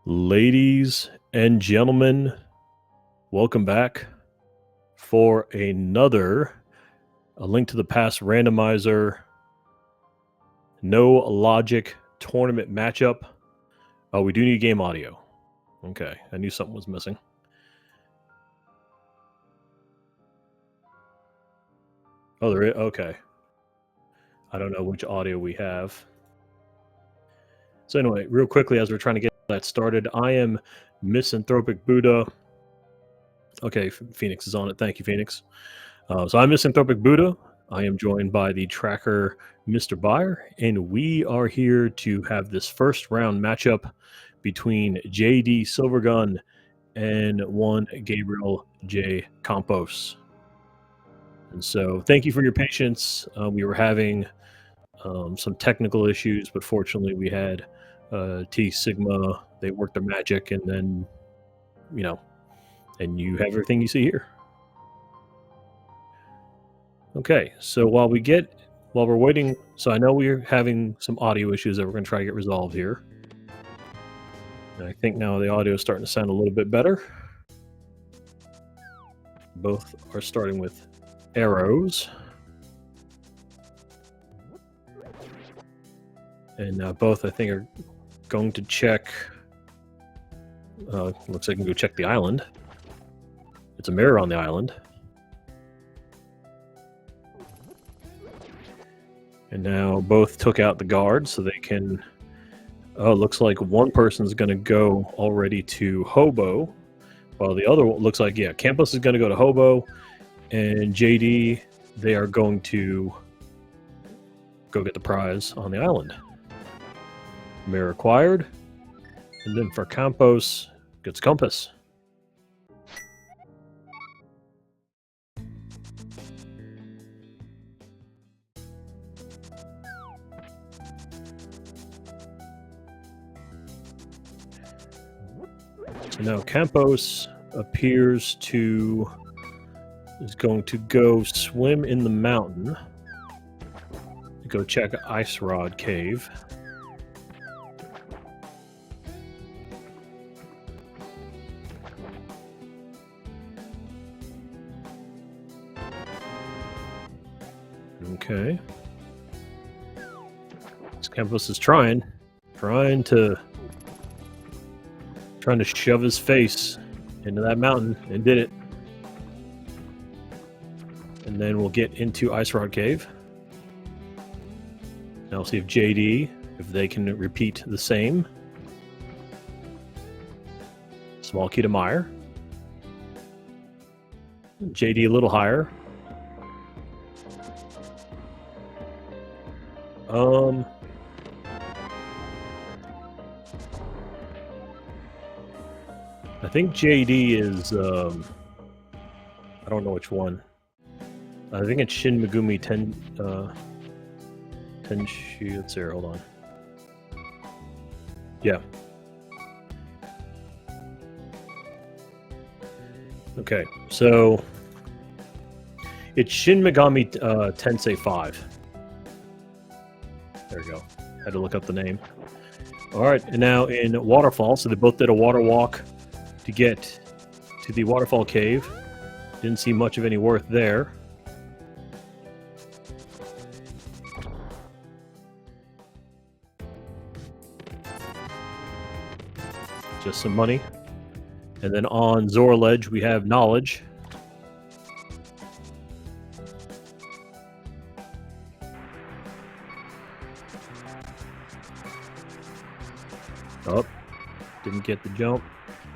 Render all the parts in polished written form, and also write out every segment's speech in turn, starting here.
Ladies and gentlemen, welcome back for another A Link to the Past randomizer, no logic tournament matchup. Oh, we do need game audio. Okay, I knew something was missing. Oh, there is? Okay. I don't know which audio we have. So anyway, real quickly, as we're trying to get that started, I am Misanthropic Buddha. Okay, Phoenix is on it. Thank you, Phoenix. So I'm Misanthropic Buddha. I am joined by the tracker, Mr. Buyer, and we are here to have this first round matchup between JDSilvergun and one Gabriel J. Campos. And so thank you for your patience. We were having some technical issues, but fortunately we had T Sigma. They worked their magic, and then, and you have everything you see here. Okay, so while we're waiting, so I know we're having some audio issues that we're going to try to get resolved here. And I think now the audio is starting to sound a little bit better. Both are starting with arrows. And both, I think, are going to check. Looks like I can go check the island. It's a mirror on the island. And now both took out the guard so they can... Oh, it looks like one person's going to go already to Hobo, while the other one looks like, yeah, Campos is going to go to Hobo, and JD, they are going to go get the prize on the island. Mirror acquired. And then for Campos, gets Compass. So now Campos appears to is going to go swim in the mountain to go check Ice Rod Cave. Okay. So Campos is trying to shove his face into that mountain, and did it. And then we'll get into Ice Rod Cave. Now we'll see if JD, if they can repeat the same. Small key to Meyer. JD a little higher. I think JD is, I don't know which one. I think it's Shin Megumi Tenshi. Let's see here, hold on. Yeah. Okay, so it's Shin Megami Tensei 5. There we go. Had to look up the name. All right, and now in Waterfall, so they both did a water walk to get to the Waterfall Cave. Didn't see much of any worth there. Just some money. And then on Zora Ledge, we have Knowledge. Oh, didn't get the jump.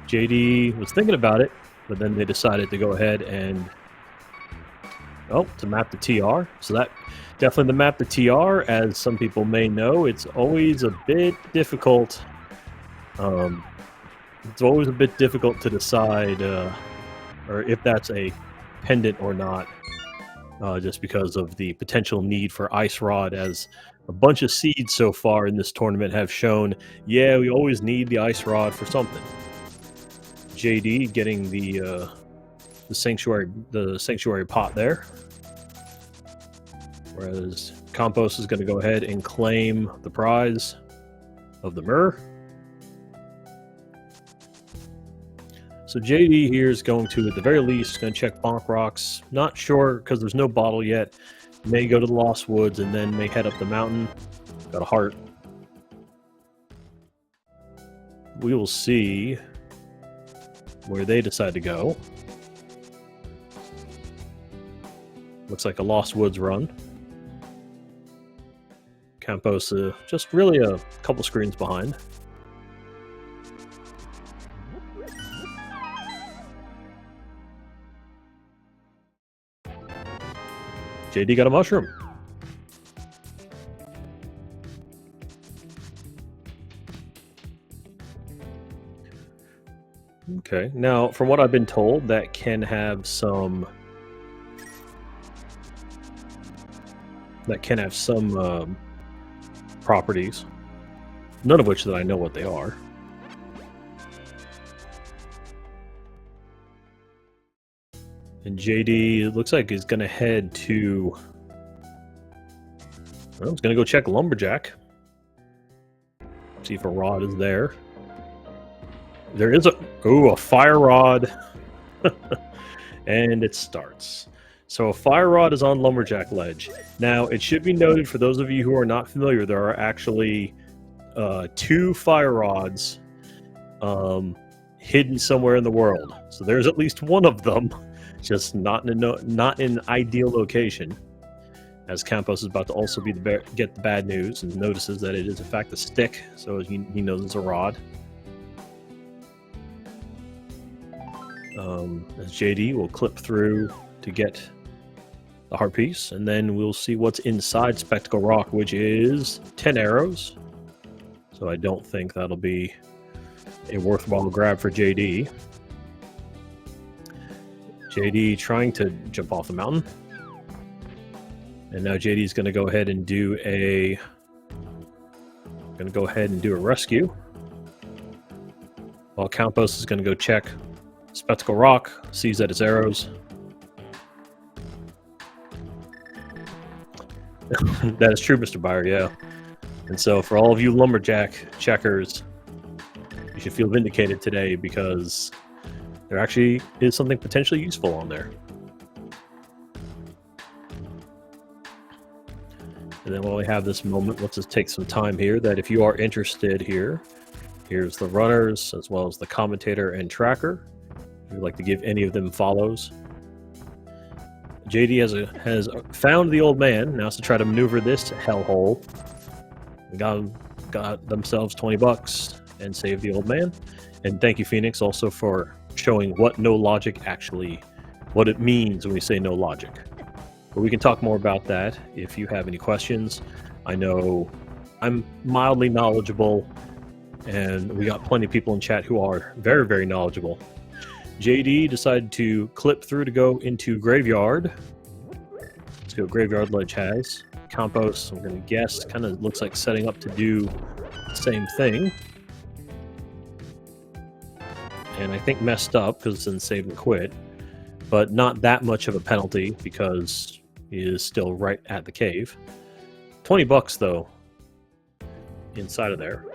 JD was thinking about it, but then they decided to go ahead and to map the TR. So that definitely the map the TR, as some people may know, it's always a bit difficult. It's always a bit difficult to decide or if that's a pendant or not, just because of the potential need for Ice Rod, as a bunch of seeds so far in this tournament have shown, yeah, we always need the Ice Rod for something. JD getting the sanctuary pot there, whereas Campos is going to go ahead and claim the prize of the mirror. So JD here is going to, at the very least, going to check Bonk Rocks. Not sure, because there's no bottle yet. May go to the Lost Woods and then may head up the mountain. Got a heart. We will see where they decide to go. Looks like a Lost Woods run. Campos just really a couple screens behind. JD got a mushroom. Okay, now from what I've been told, that can have some properties, none of which that I know what they are. And JD, it looks like, is going to head to... Well, he's going to go check Lumberjack. See if a rod is there. There is a... Ooh, a fire rod. And it starts. So a fire rod is on Lumberjack Ledge. Now, it should be noted, for those of you who are not familiar, there are actually 2 fire rods hidden somewhere in the world. So there's at least one of them, just not in an ideal location. As Campos is about to also get the bad news and notices that it is in fact a stick, so he knows it's a rod. As JD will clip through to get the heart piece, and then we'll see what's inside Spectacle Rock, which is 10 arrows. So I don't think that'll be a worthwhile grab for JD. JD trying to jump off the mountain. And now JD's going to go ahead and do a rescue. While Campos is going to go check Spectacle Rock, sees that it's arrows. That is true, Mr. Buyer, yeah. And so for all of you Lumberjack checkers, you should feel vindicated today, because there actually is something potentially useful on there. And then while we have this moment, let's just take some time here, that if you are interested here, here's the runners, as well as the commentator and tracker. If you'd like to give any of them follows. JD has found the old man. Now it's to try to maneuver this hellhole. We got themselves 20 bucks and saved the old man. And thank you, Phoenix, also for showing what no logic actually, what it means when we say no logic. But we can talk more about that if you have any questions. I know I'm mildly knowledgeable, and we got plenty of people in chat who are very, very knowledgeable. JD decided to clip through to go into Graveyard. Let's go Graveyard Ledge has. Campos, I'm going to guess, kind of looks like setting up to do the same thing. And I think messed up because it's in save and quit. But not that much of a penalty because he is still right at the cave. 20 bucks, though, inside of there.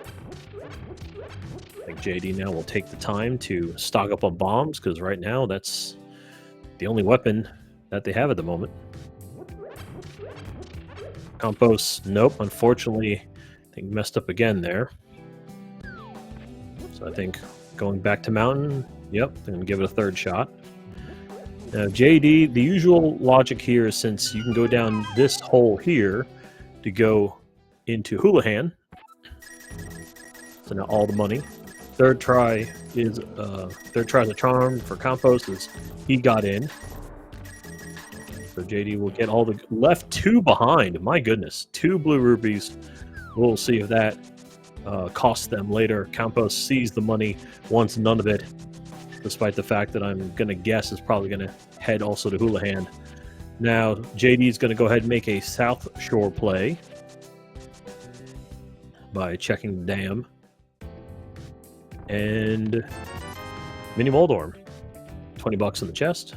I think JD now will take the time to stock up on bombs, because right now that's the only weapon that they have at the moment. Campos, nope, unfortunately, I think messed up again there. So I think going back to mountain, yep, I'm going to give it a third shot. Now JD, the usual logic here is, since you can go down this hole here to go into Houlihan, so now all the money. Third try's a charm for Campos, as he got in. So JD will get all the left 2 behind. My goodness, 2 blue rupees. We'll see if that costs them later. Campos sees the money, wants none of it, despite the fact that I'm going to guess is probably going to head also to Houlihan. Now JD is going to go ahead and make a South Shore play by checking the dam. And Mini Moldorm, 20 bucks in the chest.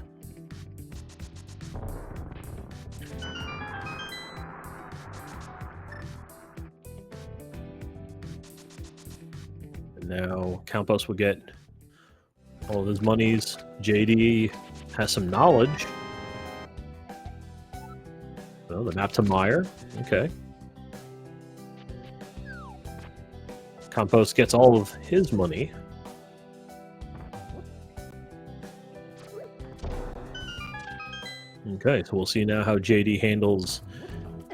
And now Campos will get all of his monies. JD has some knowledge. Well, the map to Meyer. Okay. Campos gets all of his money. Okay, so we'll see now how JD handles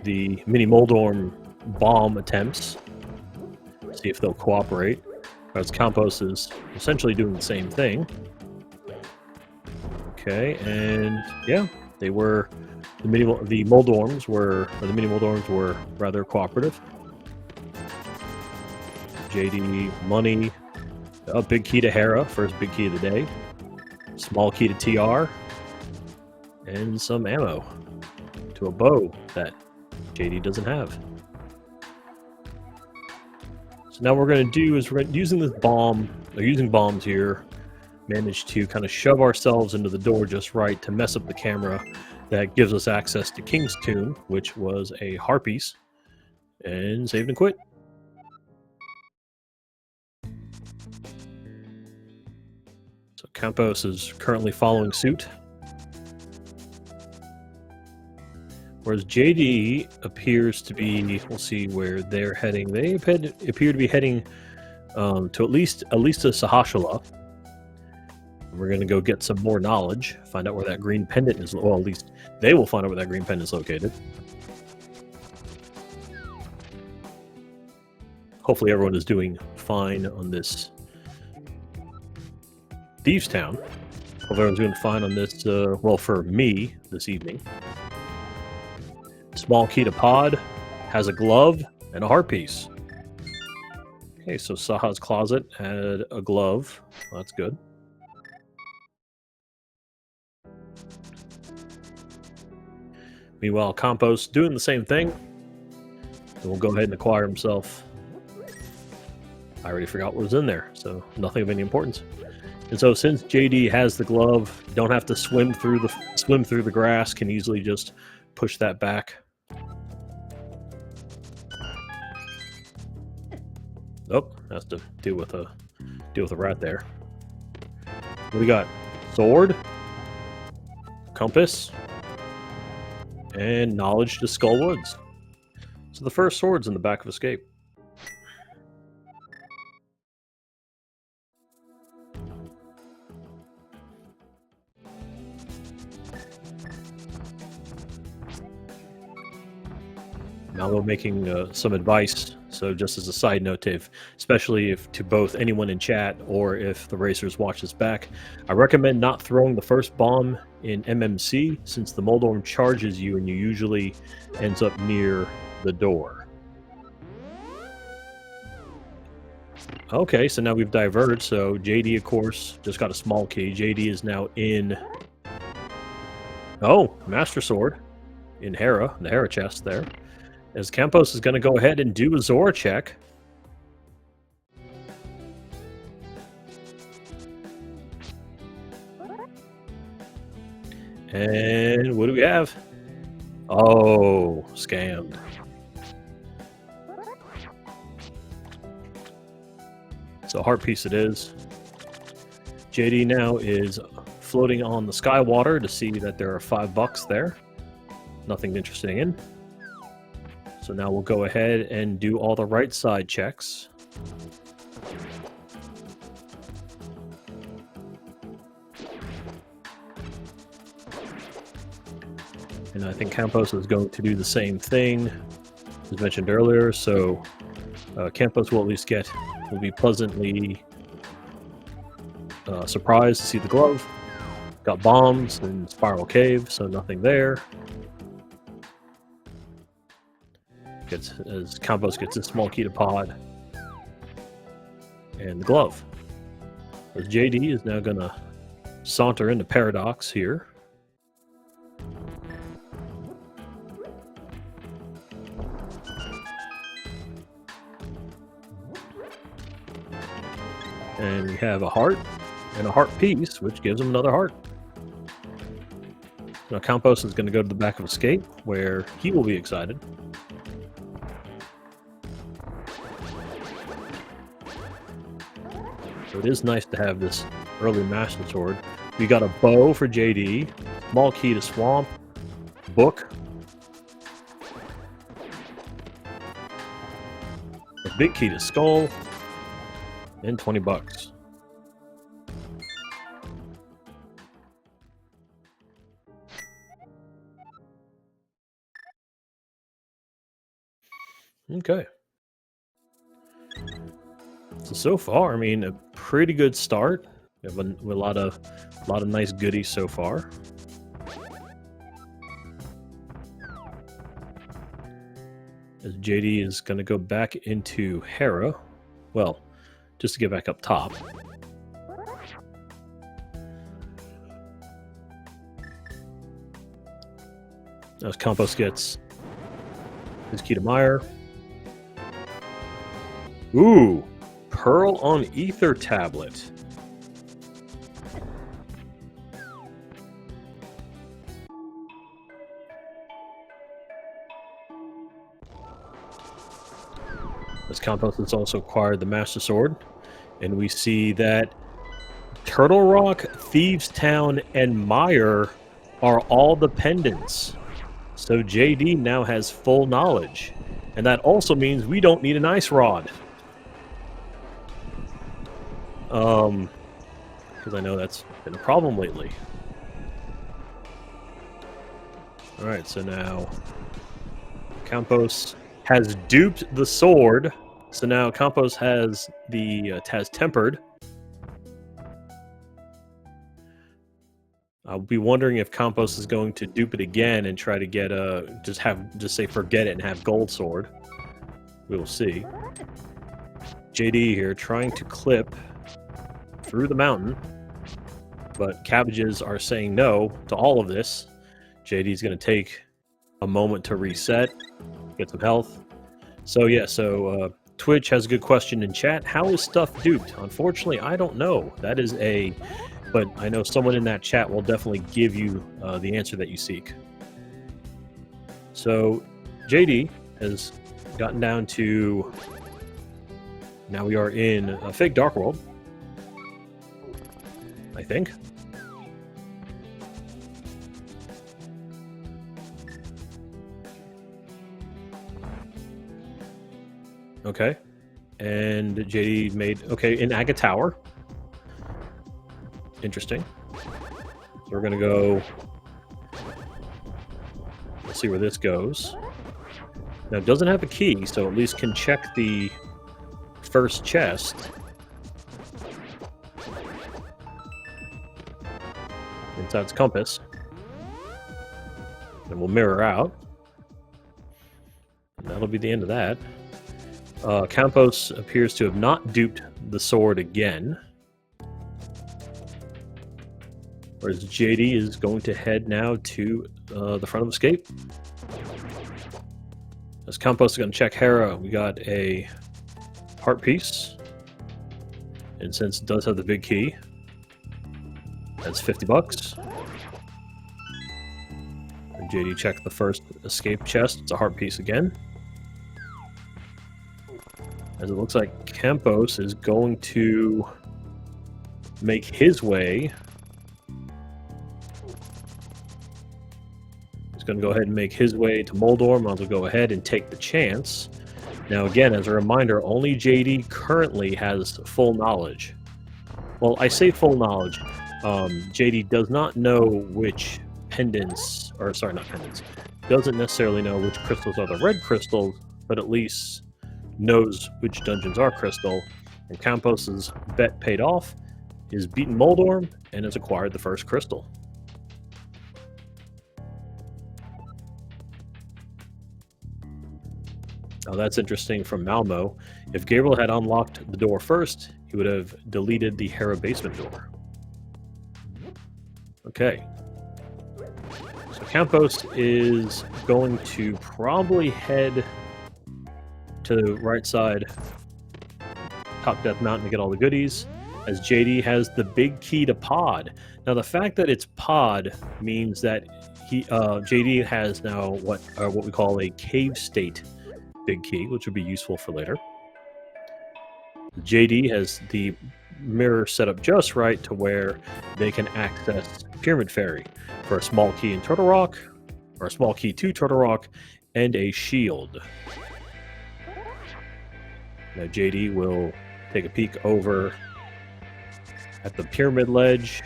the mini Moldorm bomb attempts. See if they'll cooperate. Whereas Campos is essentially doing the same thing. Okay, and yeah, they were the mini Moldorms were rather cooperative. JD money, a big key to Hera, first big key of the day. Small key to TR, and some ammo to a bow that JD doesn't have. So now what we're going to do is using this bomb, or using bombs here, manage to kind of shove ourselves into the door just right to mess up the camera that gives us access to King's Tomb, which was a Harpies, and saved and quit. So Campos is currently following suit. Whereas JD appears to be, we'll see where they're heading. They appear to be heading to at least to Sahashala. We're going to go get some more knowledge, find out where that green pendant is. Well, at least they will find out where that green pendant is located. Hopefully everyone is doing fine on this Thieves Town. Hope everyone's doing fine on this, well, for me, this evening. Small key to pod, has a glove, and a heart piece. Okay, so Saha's closet had a glove. Well, that's good. Meanwhile, Campos doing the same thing. And we'll go ahead and acquire himself. I already forgot what was in there, so nothing of any importance. And so since JD has the glove, don't have to swim through the grass, can easily just push that back. Oh, has to deal with a rat there. What do we got? Sword, compass, and knowledge to Skull Woods. So the first sword's in the back of Escape. Now we're making some advice. So just as a side note, especially if to both anyone in chat or if the racers watch this back, I recommend not throwing the first bomb in MMC since the Moldorm charges you and you usually ends up near the door. Okay, so now we've diverged. So JD, of course, just got a small key. JD is now in... Oh, Master Sword in Hera, the Hera chest there. As Campos is going to go ahead and do a Zora check. And what do we have? Oh, scammed. So heart piece it is. JD now is floating on the sky water to see that there are $5 there. Nothing interesting in. So now we'll go ahead and do all the right side checks. And I think Campos is going to do the same thing as mentioned earlier. So Campos will at least will be pleasantly surprised to see the glove. Got bombs and Spiral Cave, so nothing there. As Campos gets a small key to pod and the glove. As JD is now going to saunter into Paradox here. And we have a heart and a heart piece, which gives him another heart. Now Campos is going to go to the back of Escape, where he will be excited. So it is nice to have this early Master Sword. We got a bow for JD, small key to Swamp, book, a big key to Skull, and 20 bucks. Okay. So far, I mean, a pretty good start. We have a lot of nice goodies so far. As JD is going to go back into Hera. Well, just to get back up top. As Campos gets his key to Meyer. Ooh, Pearl on Ether tablet. As Campos has also acquired the Master Sword, and we see that Turtle Rock, Thieves Town, and Meyer are all the pendants. So JD now has full knowledge, and that also means we don't need an ice rod. Because I know that's been a problem lately. Alright, so now Campos has duped the sword. So now Campos has the has tempered. I'll be wondering if Campos is going to dupe it again and try to get just say forget it and have gold sword. We will see. JD here trying to clip through the mountain, but cabbages are saying no to all of this. JD's going to take a moment to reset, get some health. So yeah, Twitch has a good question in chat. How is stuff duped? Unfortunately, I don't know. That is but I know someone in that chat will definitely give you the answer that you seek. So JD has gotten down to, now we are in a fake Dark World, I think. Okay. And JD made, okay, in Aga Tower. Interesting. So we're going to go, let's see where this goes. Now, it doesn't have a key, so at least can check the first chest. Inside its compass. And we'll mirror out. And that'll be the end of that. Campos appears to have not duped the sword again. Whereas JD is going to head now to the front of Escape. As Campos is going to check Hera, we got a heart piece. And since it does have the big key, that's 50 bucks. And JD checked the first Escape chest. It's a heart piece again. As it looks like Campos is going to make his way. He's going to go ahead and make his way to Moldor. Might as well go ahead and take the chance. Now again, as a reminder, only JD currently has full knowledge. Well, I say full knowledge. JD does not know which pendants, or sorry, not pendants, doesn't necessarily know which crystals are the red crystals, but at least knows which dungeons are crystal. And Campos' bet paid off. He's beaten Moldor and has acquired the first crystal. Now that's interesting from Malmo. If Gabriel had unlocked the door first, he would have deleted the Hera basement door. Okay. So Campos is going to probably head to the right side, top Death Mountain, to get all the goodies, as JD has the big key to Pod. Now the fact that it's Pod means that JD has now what we call a cave state big key, which would be useful for later. JD has the mirror set up just right to where they can access Pyramid Fairy for a small key in Turtle Rock, or a small key to Turtle Rock, and a shield. Now JD will take a peek over at the pyramid ledge.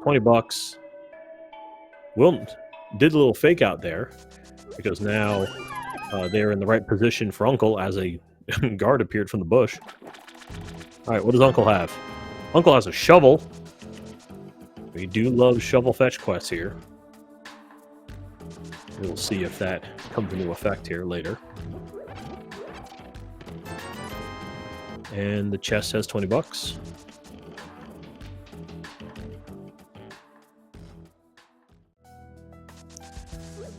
20 bucks. Will did a little fake out there because now they're in the right position for Uncle as a guard appeared from the bush. All right, what does Uncle have? Uncle has a shovel. We do love shovel fetch quests here. We'll see if that comes into effect here later. And the chest has 20 bucks.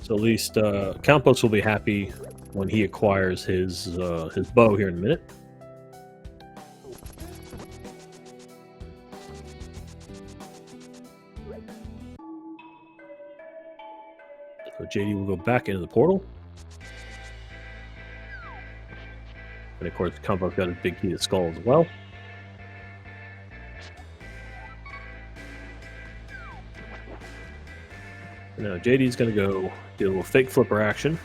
So at least Campos will be happy when he acquires his bow here in a minute. So JD will go back into the portal. And of course, Campos got his big key to Skull as well. Now JD's going to go do a little fake flipper action.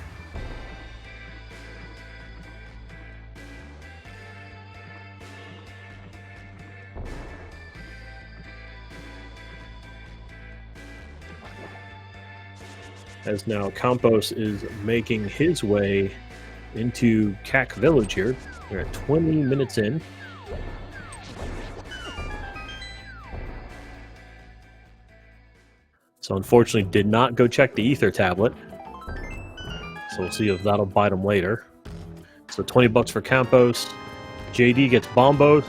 As now Campos is making his way into CAC Village here. We're at 20 minutes in. So unfortunately did not go check the ether tablet. So we'll see if that'll bite him later. So 20 bucks for Campos. JD gets Bombos,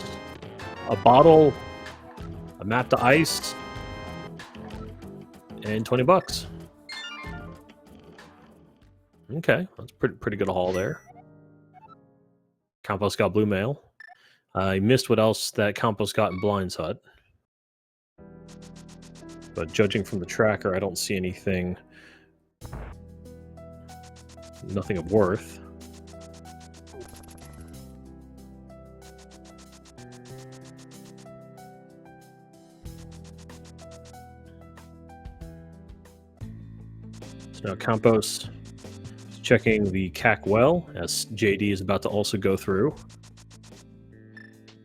a bottle, a map to ice, and 20 bucks. Okay, that's pretty good a haul there. Campos got blue mail. I missed what else that Campos got in Blind's Hut. But judging from the tracker, I don't see anything. Nothing of worth. So now Campos is checking the CAC well, as JD is about to also go through.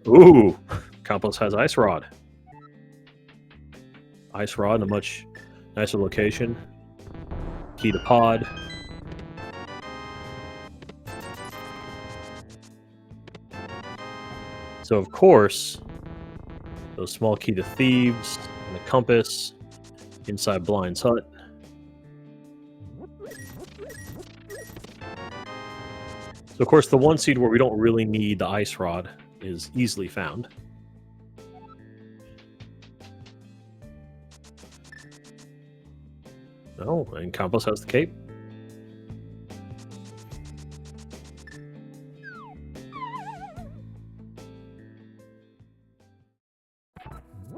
Ooh! Campos has Ice Rod. Ice Rod in a much nicer location. Key to pod. So of course, those small key to Thieves and the compass inside Blind's Hut. So of course, the one seed where we don't really need the Ice Rod is easily found. Oh, and Campos has the cape.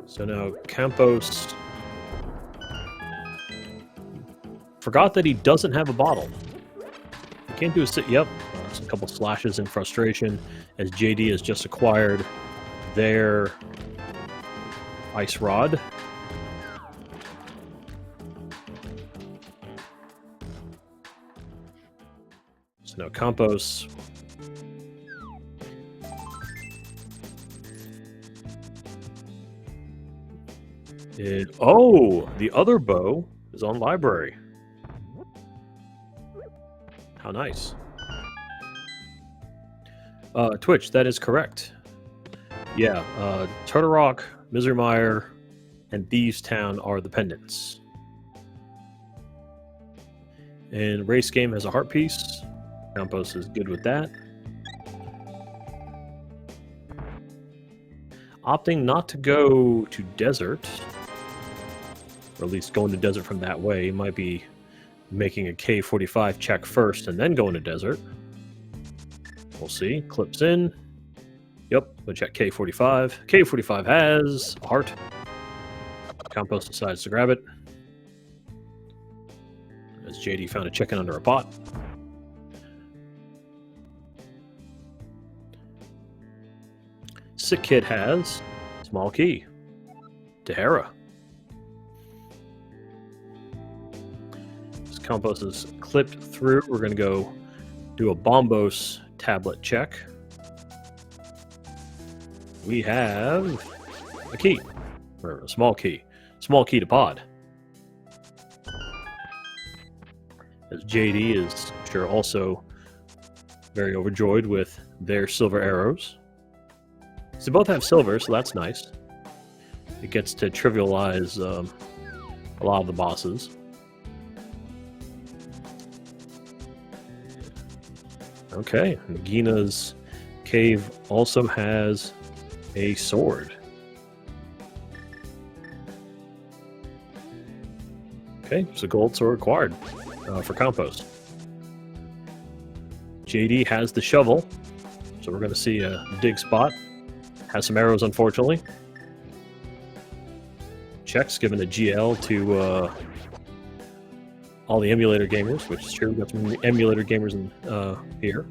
So now Campos forgot that he doesn't have a bottle. He can't do a sit. Yep, a couple slashes in frustration as JD has just acquired their Ice Rod. So now Campos oh, the other bow is on library. How nice. Twitch, that is correct. Yeah, Turtle Rock, Misery Mire, and Thieves Town are the pendants. And Race Game has a heart piece. Campos is good with that. Opting not to go to Desert, or at least going to Desert from that way. He might be making a K45 check first and then going to Desert. We'll see. Clips in. Yep, we'll check K45. K45 has a heart. Campos decides to grab it. As JD found a chicken under a pot. Sick Kid has Small key. Tahara. This Campos is clipped through. We're going to go do a Bombos tablet check. We have a key, or a small key to pod. As JD is sure also very overjoyed with their silver arrows. So they both have silver, so that's nice. It gets to trivialize a lot of the bosses. Okay, Nagina's cave also has a sword. Okay, so gold sword acquired for Campos. JD has the shovel, so we're going to see a dig spot. Has some arrows, unfortunately. Checks given a GL to all the emulator gamers, which is true. We've got some emulator gamers in here.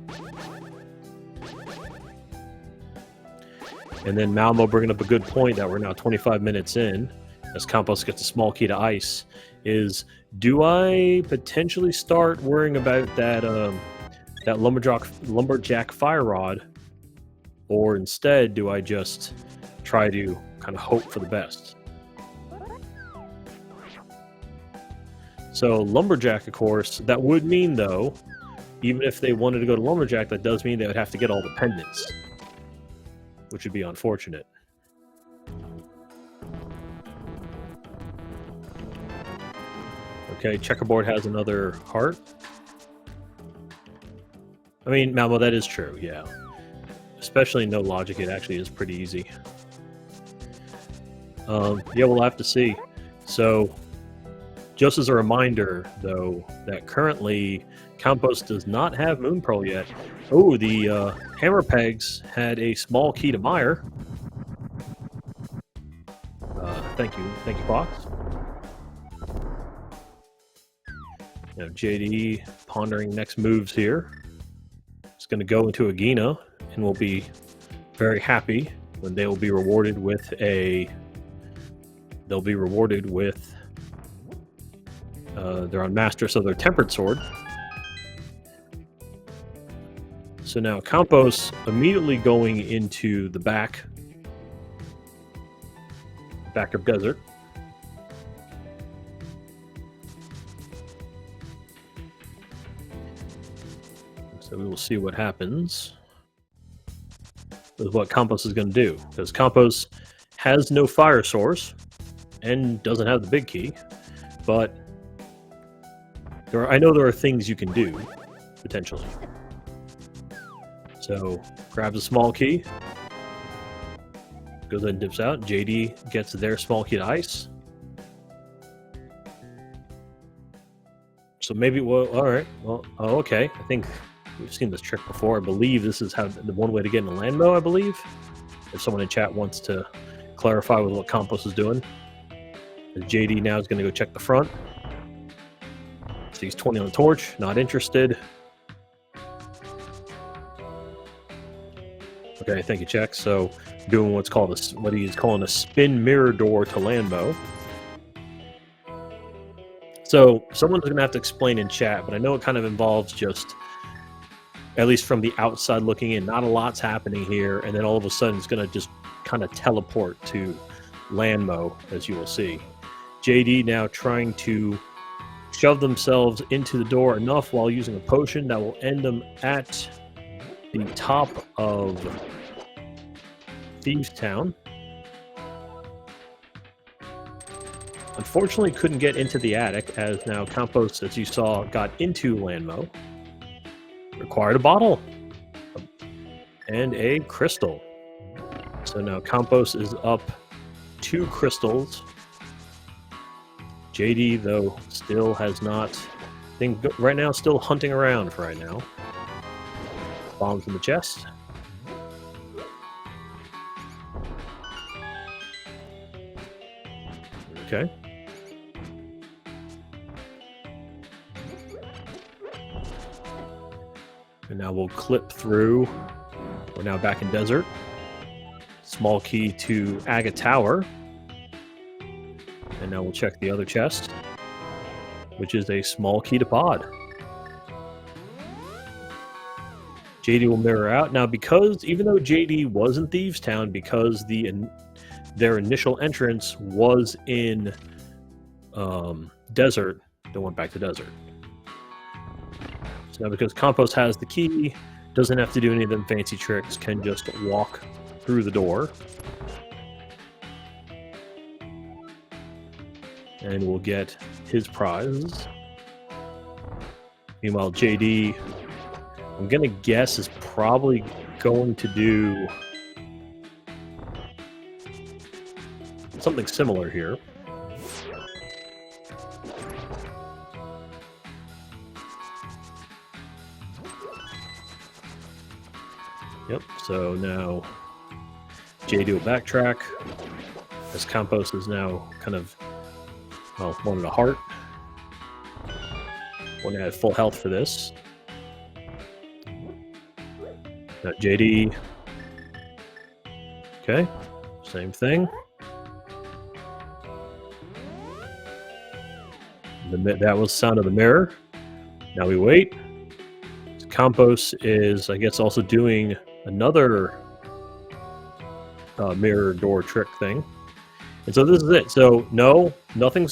And then Malmo bringing up a good point that we're now 25 minutes in, as Campos gets a small key to ice, is do I potentially start worrying about that that lumberjack fire rod, or instead do I just try to kind of hope for the best? So lumberjack, of course, that would mean though, even if they wanted to go to lumberjack, that does mean they would have to get all the pendants, which would be unfortunate. Okay, checkerboard has another heart. I mean, Malmo, that is true, yeah. Especially no logic, it actually is pretty easy. Yeah, we'll have to see. So, just as a reminder, though, that currently Campos does not have Moon Pearl yet. Oh, the Hammer Pegs had a small key to Meyer. Thank you, Fox. Now JD pondering next moves here. It's going to go into Agina, and will be very happy when they will be rewarded with a. They'll be rewarded with. They're on Master, so they're Tempered Sword. So now Campos immediately going into the back of Desert. So we will see what happens with what Campos is going to do, because Campos has no fire source and doesn't have the big key, but I know there are things you can do potentially. So grabs a small key, goes ahead and dips out. JD gets their small key to ice. So maybe, well, all right. Well, oh, okay. I think we've seen this trick before. I believe this is how the one way to get in a Landmo, I believe. If someone in chat wants to clarify with what Campos is doing. JD now is going to go check the front. Sees 20 on the torch, not interested. Okay, thank you, Check. So doing what's called what he's calling a spin mirror door to Landmo. So someone's going to have to explain in chat, but I know it kind of involves just, at least from the outside looking in, not a lot's happening here, and then all of a sudden it's going to just kind of teleport to Landmo, as you will see. JD now trying to shove themselves into the door enough while using a potion that will end them at the top of Thieves Town. Unfortunately, couldn't get into the attic, as now Campos, as you saw, got into Landmo. Required a bottle and a crystal. So now Campos is up 2 crystals. JD, though, still has not. I think right now, still hunting around for right now. Bombs in the chest. Okay. And now we'll clip through. We're now back in Desert. small key to Aga Tower. And now we'll check the other chest, which is a small key to Pod. JD will mirror out. Now, because even though JD was in Thieves Town, because their initial entrance was in Desert, they went back to Desert. So now because Campos has the key, doesn't have to do any of them fancy tricks, can just walk through the door. And we'll get his prize. Meanwhile, JD, I'm going to guess, is probably going to do something similar here. Yep, so now JD will backtrack, as Campos is now kind of, well, wanted a heart. Want to add full health for this. Now JD. Okay, same thing. That was sound of the mirror. Now we wait. Campos is, I guess, also doing another mirror door trick thing. And so this is it. So no, nothing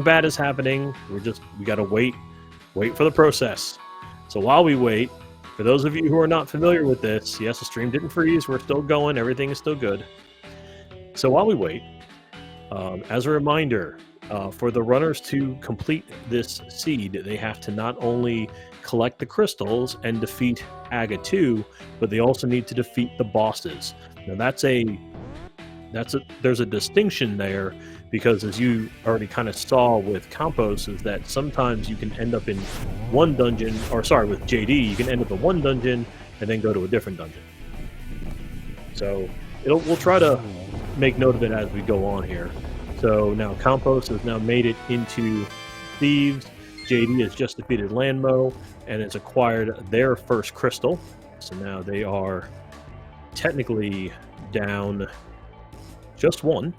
bad is happening. We gotta wait for the process. So while we wait, for those of you who are not familiar with this, yes, the stream didn't freeze. We're still going. Everything is still good. So while we wait, as a reminder, for the runners to complete this seed, they have to not only collect the crystals and defeat Aga 2, but they also need to defeat the bosses. Now there's a distinction there, because as you already kind of saw with Campos, is that sometimes you can end up in one dungeon, or sorry, with JD, you can end up in one dungeon and then go to a different dungeon. So we'll try to make note of it as we go on here. So now Campos has now made it into Thieves. JD has just defeated Landmo and has acquired their first crystal. So now they are technically down just one,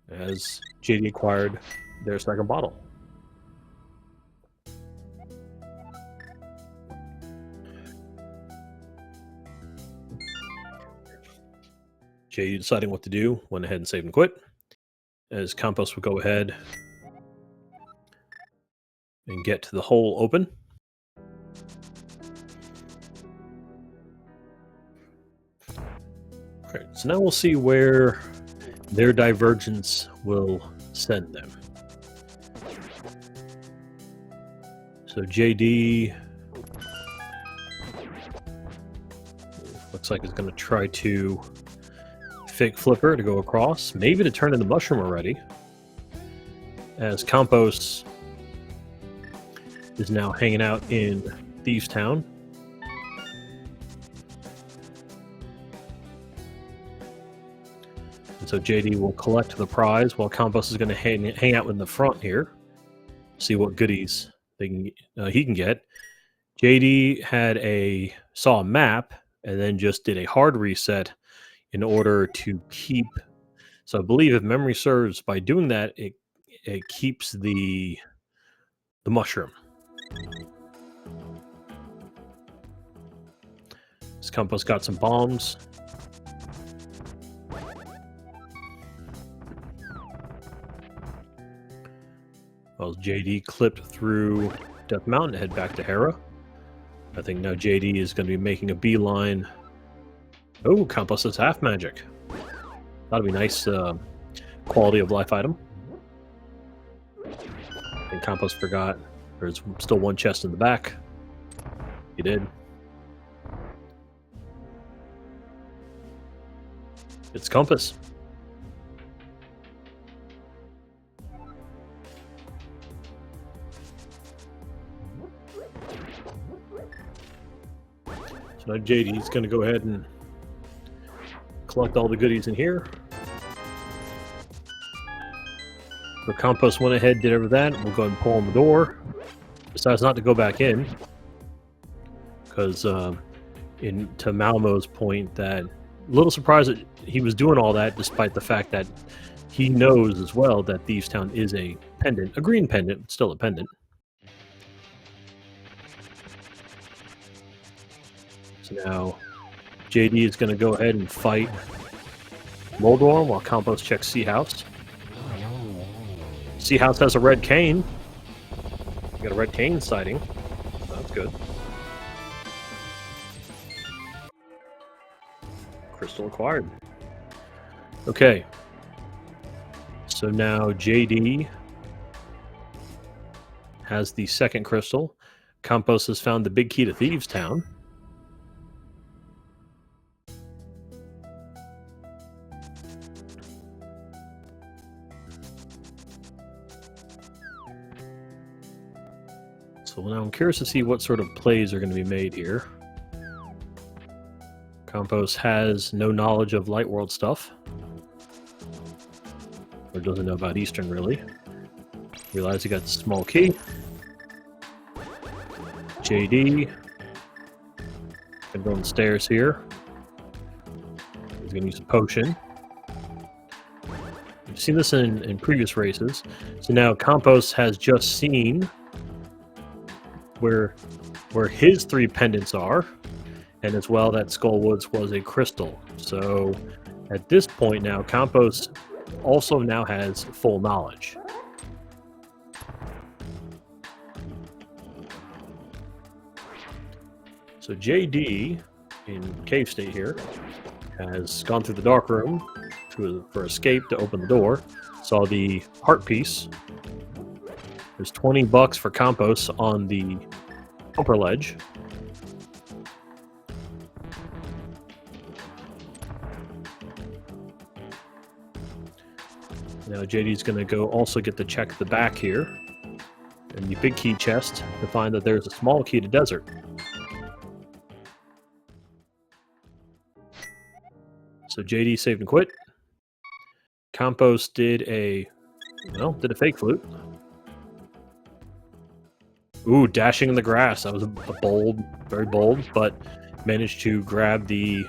as JD acquired their second bottle. JD deciding what to do, went ahead and saved and quit, as Campos will go ahead and get the hole open. Alright, so now we'll see where their divergence will send them. So JD looks like he's going to try to fake Flipper to go across, maybe to turn into Mushroom already, as Campos is now hanging out in Thieves Town. And so JD will collect the prize while Campos is going to hang out in the front here, see what goodies he can get. JD saw a map and then just did a hard reset in order to keep. So I believe, if memory serves, by doing that, it keeps the mushroom. This Campos got some bombs. Well, JD clipped through Death Mountain to head back to Hera. I think now JD is going to be making a beeline. Oh, Campos has half magic. That'll be nice quality of life item. And Campos forgot there's still one chest in the back. He did. It's Compass. So now JD's going to go ahead and collect all the goodies in here. So Campos went ahead, did everything that. We'll go ahead and pull on the door. Decides not to go back in, because to Malmo's point that little surprised that he was doing all that, despite the fact that he knows as well that Thieves Town is a pendant, a green pendant, but still a pendant. So now JD is going to go ahead and fight Moldorm while Campos checks Sea House. Sea House has a red cane. We got a red cane sighting. That's good. Crystal acquired. Okay. So now JD has the second crystal. Campos has found the big key to Thieves Town. So now I'm curious to see what sort of plays are going to be made here. Campos has no knowledge of Light World stuff. Or doesn't know about Eastern, really. Realize he got the small key. JD. Gonna go on the stairs here. He's gonna use a potion. We've seen this in previous races. So now Campos has just seen where his 3 pendants are, and as well that Skullwoods was a crystal. So at this point now, Campos also now has full knowledge. So JD in Cave State here has gone through the dark room for escape to open the door. Saw the heart piece. There's $20 for Campos on the upper ledge. Now JD's going to go also get to check the back here and the big key chest to find that there's a small key to desert. So JD saved and quit. Campos did a fake flute. Ooh, dashing in the grass. That was a bold, very bold, but managed to grab the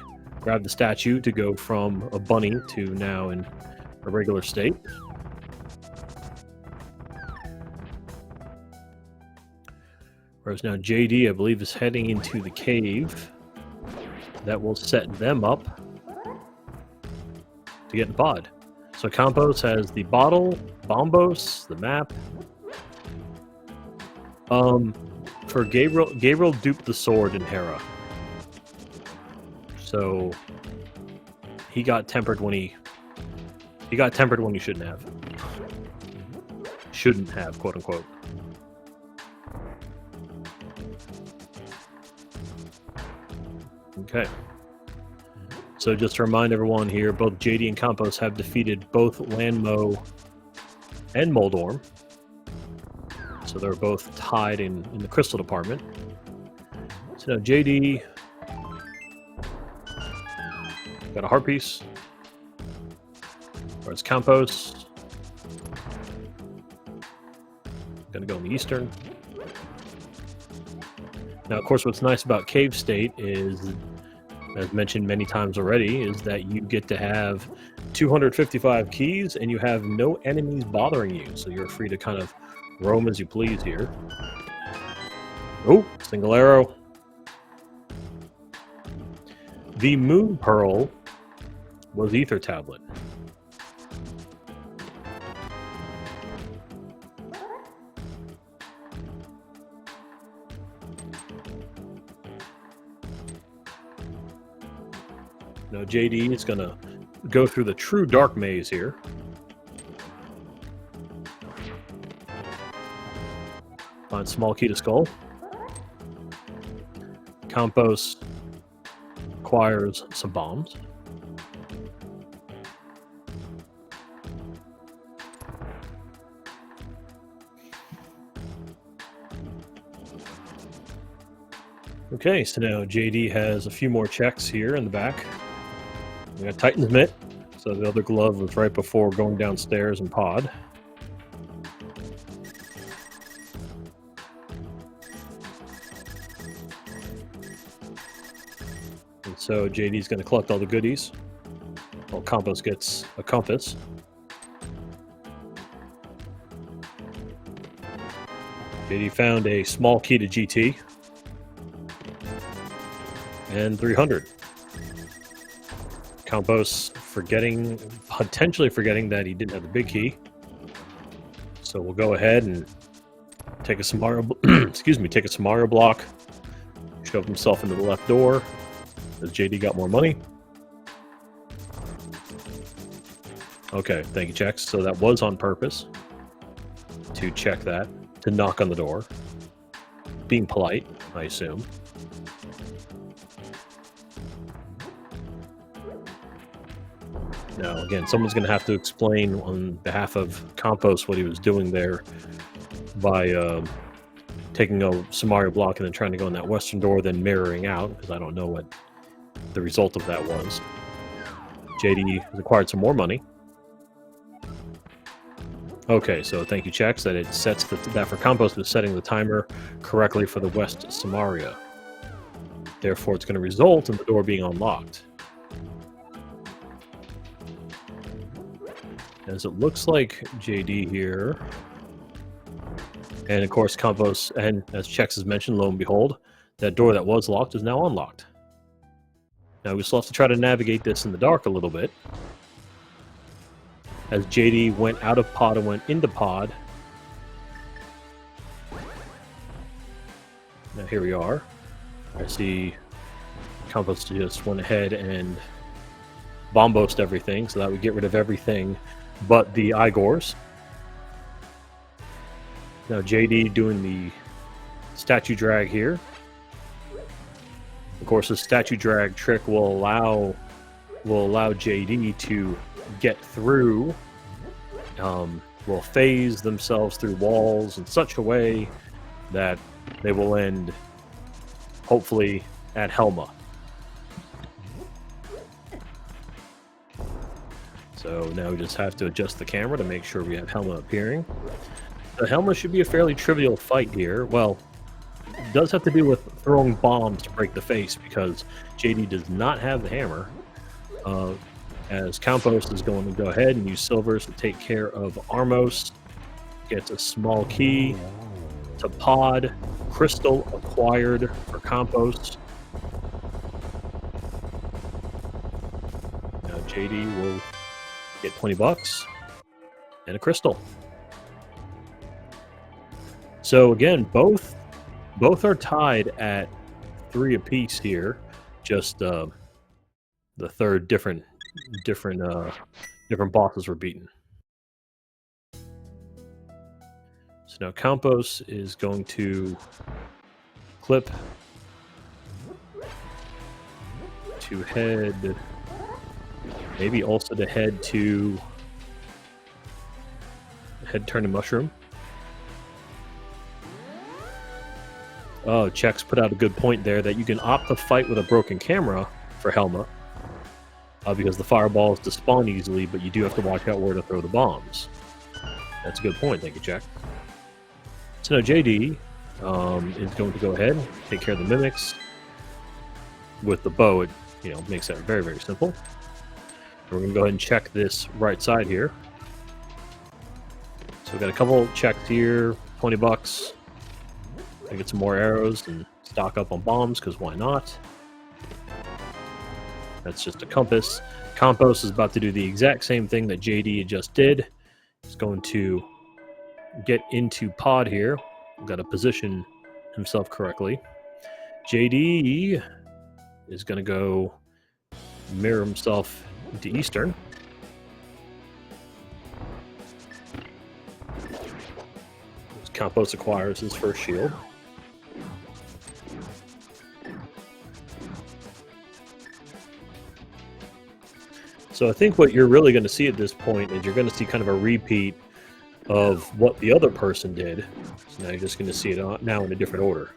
statue to go from a bunny to now in a regular state. Whereas now JD, I believe, is heading into the cave. That will set them up to get in the pod. So Campos has the bottle, Bombos, the map. For Gabriel duped the sword in Hera. So he got tempered when he shouldn't have. Shouldn't have, quote unquote. Okay. So just to remind everyone here, both JD and Campos have defeated both Landmo and Moldorm. So they're both tied in the crystal department. So now JD got a heart piece. Whereas Campos gonna go in the Eastern. Now, of course, what's nice about Cave State is, as mentioned many times already, is that you get to have 255 keys and you have no enemies bothering you. So you're free to kind of roam as you please here. Oh, single arrow. The Moon Pearl was Ether Tablet. Now JD is going to go through the true dark maze here. Find small key to skull. Campos acquires some bombs. Okay, so now JD has a few more checks here in the back. We got Titan's Mitt, so the other glove was right before going downstairs in pod. So JD's going to collect all the goodies. Well, Campos gets a compass. JD found a small key to GT. And 300. Campos potentially forgetting that he didn't have the big key. So we'll go ahead and take a Samario, take a Samario block, shove himself into the left door, as JD got more money. Okay, thank you, checks. So that was on purpose to check that, to knock on the door. Being polite, I assume. Now, again, someone's going to have to explain on behalf of Campos what he was doing there by taking a Samario block and then trying to go in that western door, then mirroring out, because I don't know what the result of that was. JD has acquired some more money. Okay, so thank you, checks, that it sets that for Campos is setting the timer correctly for the west Samaria. Therefore, it's going to result in the door being unlocked. As it looks like JD here, and of course Campos, and as Chex has mentioned, lo and behold, that door that was locked is now unlocked. Now we still have to try to navigate this in the dark a little bit. As JD went out of pod and went into pod. Now here we are. I see Campos just went ahead and bombosed everything, so that would get rid of everything but the Igors. Now JD doing the statue drag here. Of course, the statue drag trick will allow JD to get through, will phase themselves through walls in such a way that they will end, hopefully, at Helma. So now we just have to adjust the camera to make sure we have Helma appearing. The Helma should be a fairly trivial fight here. Well, it does have to do with throwing bombs to break the face because JD does not have the hammer. As Campos is going to go ahead and use silvers to take care of Armos. Gets a small key to pod. Crystal acquired for Campos. Now JD will get 20 bucks and a crystal. So again, both are tied at 3 apiece here. Just the third different bosses were beaten. So now Campos is going to clip to head, maybe also to head to turn to Mushroom. Oh, Chex put out a good point there that you can opt to fight with a broken camera for Helma. Because the fireballs despawn easily, but you do have to watch out where to throw the bombs. That's a good point, thank you, Jack. So now JD is going to go ahead and take care of the mimics. With the bow, it makes that very, very simple. We're going to go ahead and check this right side here. So we've got a couple checks here, 20 bucks. I get some more arrows and stock up on bombs, because why not? That's just a compass. Campos is about to do the exact same thing that JD just did. He's going to get into pod here. We've got to position himself correctly. JD is going to go mirror himself into Eastern. Campos acquires his first shield. So I think what you're really going to see at this point is you're going to see kind of a repeat of what the other person did. So now you're just going to see it now in a different order.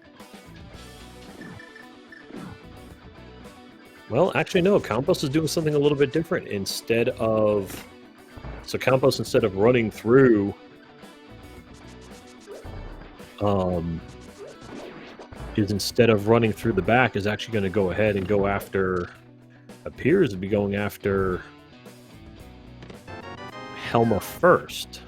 Well, actually, no. Campos is doing something a little bit different. Campos, instead of running through is instead of running through the back, is actually going to go ahead and go after, appears to be going after Helma first.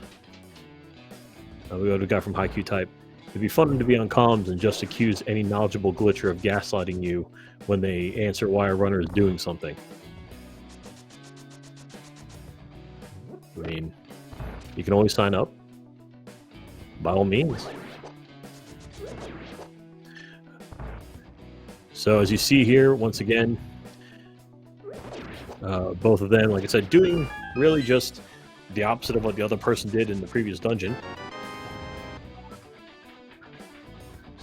We go to the guy from Haikyuu type. It'd be fun to be on comms and just accuse any knowledgeable glitcher of gaslighting you when they answer why a runner is doing something. I mean, you can always sign up. By all means. So as you see here, once again, both of them, like I said, doing really just the opposite of what the other person did in the previous dungeon.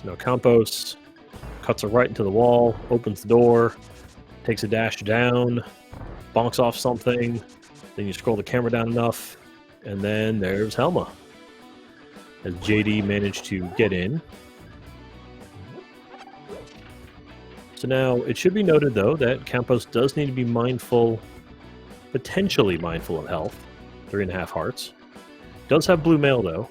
So now Campos cuts her right into the wall, opens the door, takes a dash down, bonks off something, then you scroll the camera down enough, and then there's Helma. As JD managed to get in. So now, it should be noted, though, that Campos does need to be mindful, potentially mindful of health. 3.5 hearts. Does have blue mail, though.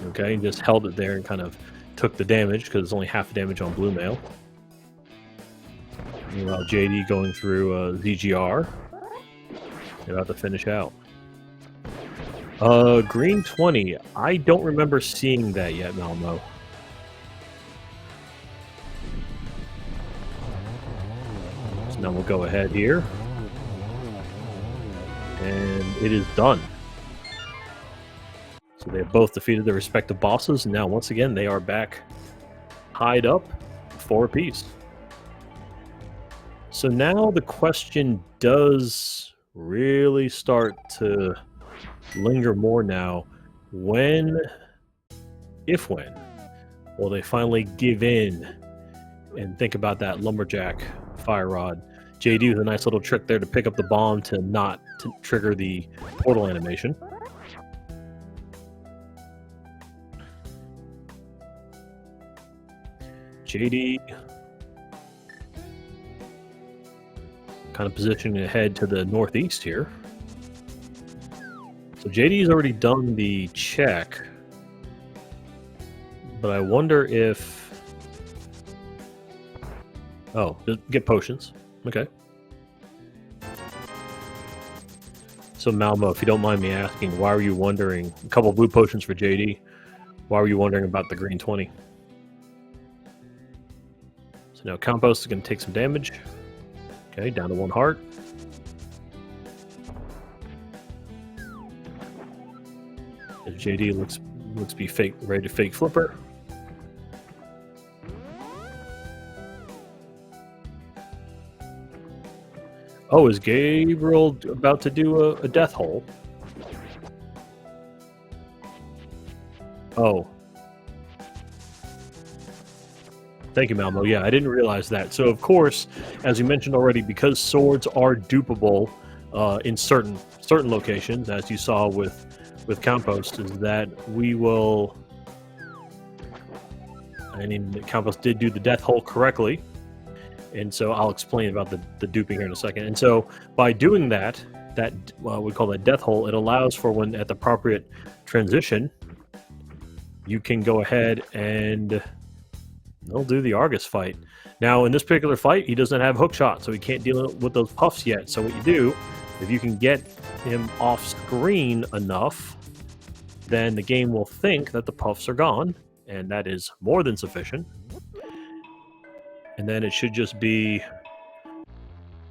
Okay, just held it there and kind of took the damage, because it's only half the damage on blue mail. Meanwhile, JD going through ZGR. They're about to finish out. Green 20. I don't remember seeing that yet, Malmo. So now we'll go ahead here. And it is done. So they have both defeated their respective bosses, and now once again they are back tied up 4 apiece. So now the question does really start to linger more now. When, if when, will they finally give in and think about that lumberjack fire rod? JD with a nice little trick there to pick up the bomb to not to trigger the portal animation. JD kind of positioning ahead to the northeast here. So JD's already done the check, but I wonder if... Oh, get potions. Okay. So Malmo, if you don't mind me asking, why were you wondering, a couple of blue potions for JD, why were you wondering about the green 20? So now Campos is going to take some damage. Okay, down to 1 heart. As JD looks to be ready to fake flipper. Oh, is Gabriel about to do a death hole? Oh. Thank you, Malmo. Yeah, I didn't realize that. So, of course, as you mentioned already, because swords are dupable in certain locations, as you saw with Campos, is that we will... I mean, Campos did do the death hole correctly, and so I'll explain about the duping here in a second. And so, by doing that we call that death hole, it allows for when at the appropriate transition, you can go ahead and... they'll do the Argus fight. Now, in this particular fight, he doesn't have hook shot, so he can't deal with those puffs yet. So what you do, if you can get him off screen enough, then the game will think that the puffs are gone, and that is more than sufficient. And then it should just be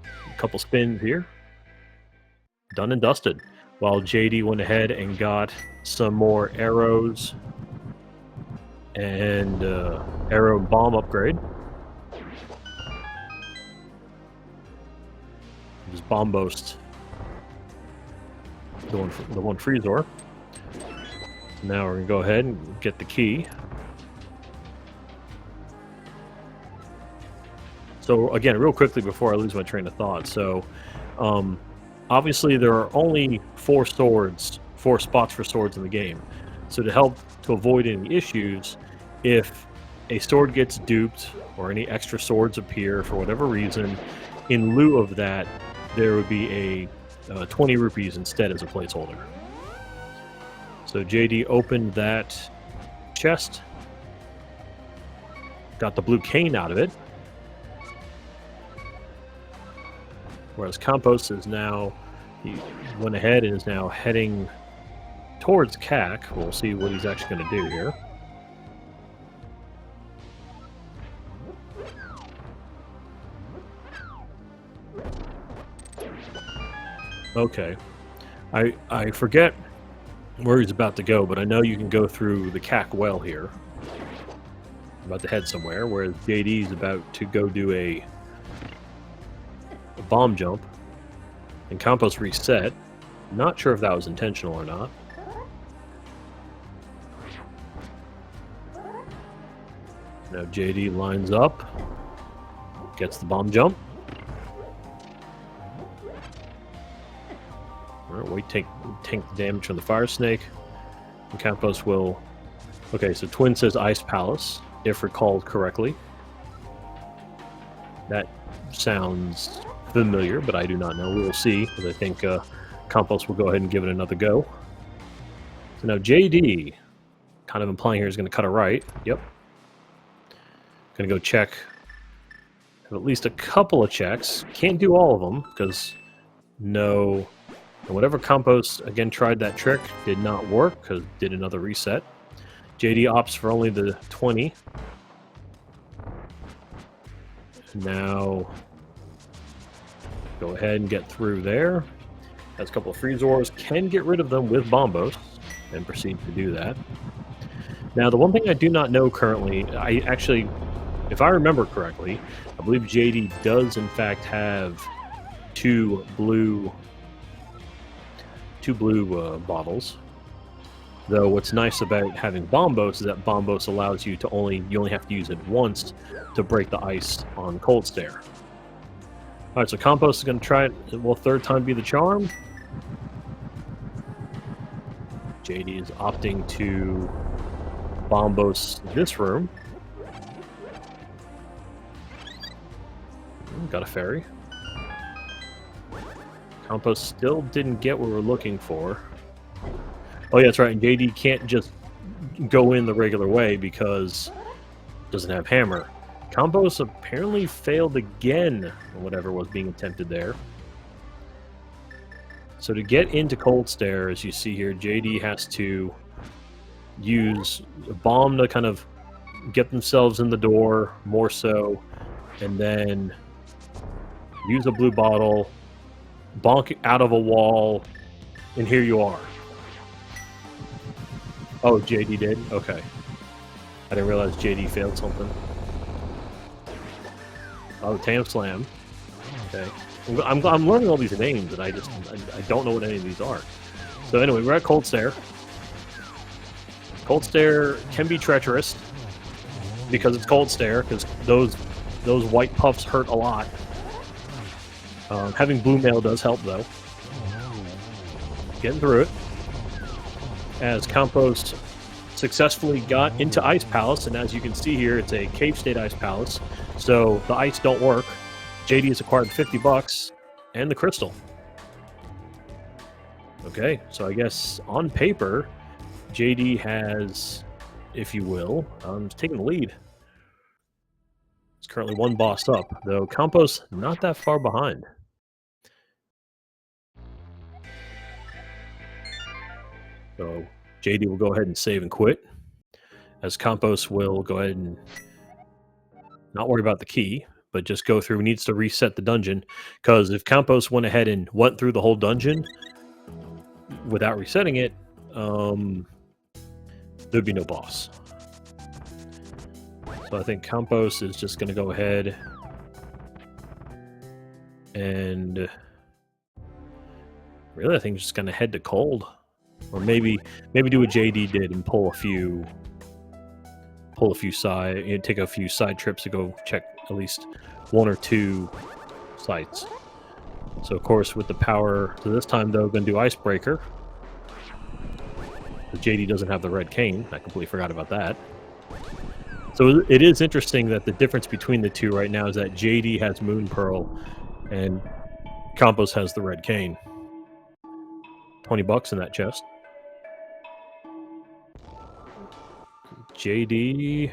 a couple spins here. Done and dusted. While JD went ahead and got some more arrows and arrow bomb upgrade. Just bomb boast the one Freezor. Now we're gonna go ahead and get the key. So again, real quickly before I lose my train of thought. So obviously there are only 4 spots for swords in the game. So to help to avoid any issues, if a sword gets duped or any extra swords appear for whatever reason, in lieu of that, there would be a 20 rupees instead as a placeholder. So JD opened that chest, got the blue cane out of it, whereas Campos is now, he went ahead and is now heading towards CAC. We'll see what he's actually going to do here. Okay. I forget where he's about to go, but I know you can go through the CAC well here. I'm about to head somewhere, whereas JD's about to go do a bomb jump. And Campos reset. Not sure if that was intentional or not. Now JD lines up, gets the bomb jump. Alright, we tank the damage from the fire snake. And Campos will... Okay, so Twin says Ice Palace, if recalled correctly. That sounds familiar, but I do not know. We will see, because I think Campos will go ahead and give it another go. So now JD, kind of implying here, is going to cut a right. Yep. Going to go check. Have at least a couple of checks. Can't do all of them, because no... And whatever Campos, again, tried that trick, did not work, because did another reset. JD opts for only the 20. Now, go ahead and get through there. Has a couple of freeze ores, can get rid of them with bombos, and proceed to do that. Now, the one thing I do not know currently, I actually, if I remember correctly, I believe JD does in fact have two blue bottles. Though what's nice about having bombos is that bombos allows you to you only have to use it once to break the ice on cold stare. Alright, so Campos is going to try it. Will third time be the charm? JD is opting to bombos this room. Got a fairy. Campos still didn't get what we're looking for. Oh yeah, that's right, and JD can't just go in the regular way because it doesn't have hammer. Campos apparently failed again on whatever was being attempted there. So to get into cold stare, as you see here, JD has to use a bomb to kind of get themselves in the door, more so, and then use a blue bottle, bonk out of a wall, and here you are. Oh, JD did? Okay. I didn't realize JD failed something. Oh, Tam Slam. Okay. I'm learning all these names, and I don't know what any of these are. So anyway, we're at Cold Stare. Cold Stare can be treacherous because it's Cold Stare, because those white puffs hurt a lot. Having blue mail does help, though. Getting through it. As Campos successfully got into Ice Palace, and as you can see here, it's a Cave State Ice Palace, so the ice don't work. JD has acquired $50 and the crystal. Okay, so I guess on paper, JD has, if you will, taking the lead. It's currently one boss up, though Campos not that far behind. So JD will go ahead and save and quit, as Campos will go ahead and not worry about the key, but just go through. Needs to reset the dungeon, because if Campos went ahead and went through the whole dungeon without resetting it, there'd be no boss. So I think Campos is just going to go ahead and really, I think just going to head to cold. Or maybe do what JD did and pull a few side, take a few side trips to go check at least one or two sites. So of course with the power, so this time though, going to do Icebreaker. But JD doesn't have the red cane. I completely forgot about that. So it is interesting that the difference between the two right now is that JD has Moon Pearl and Campos has the red cane. $20 in that chest. JD.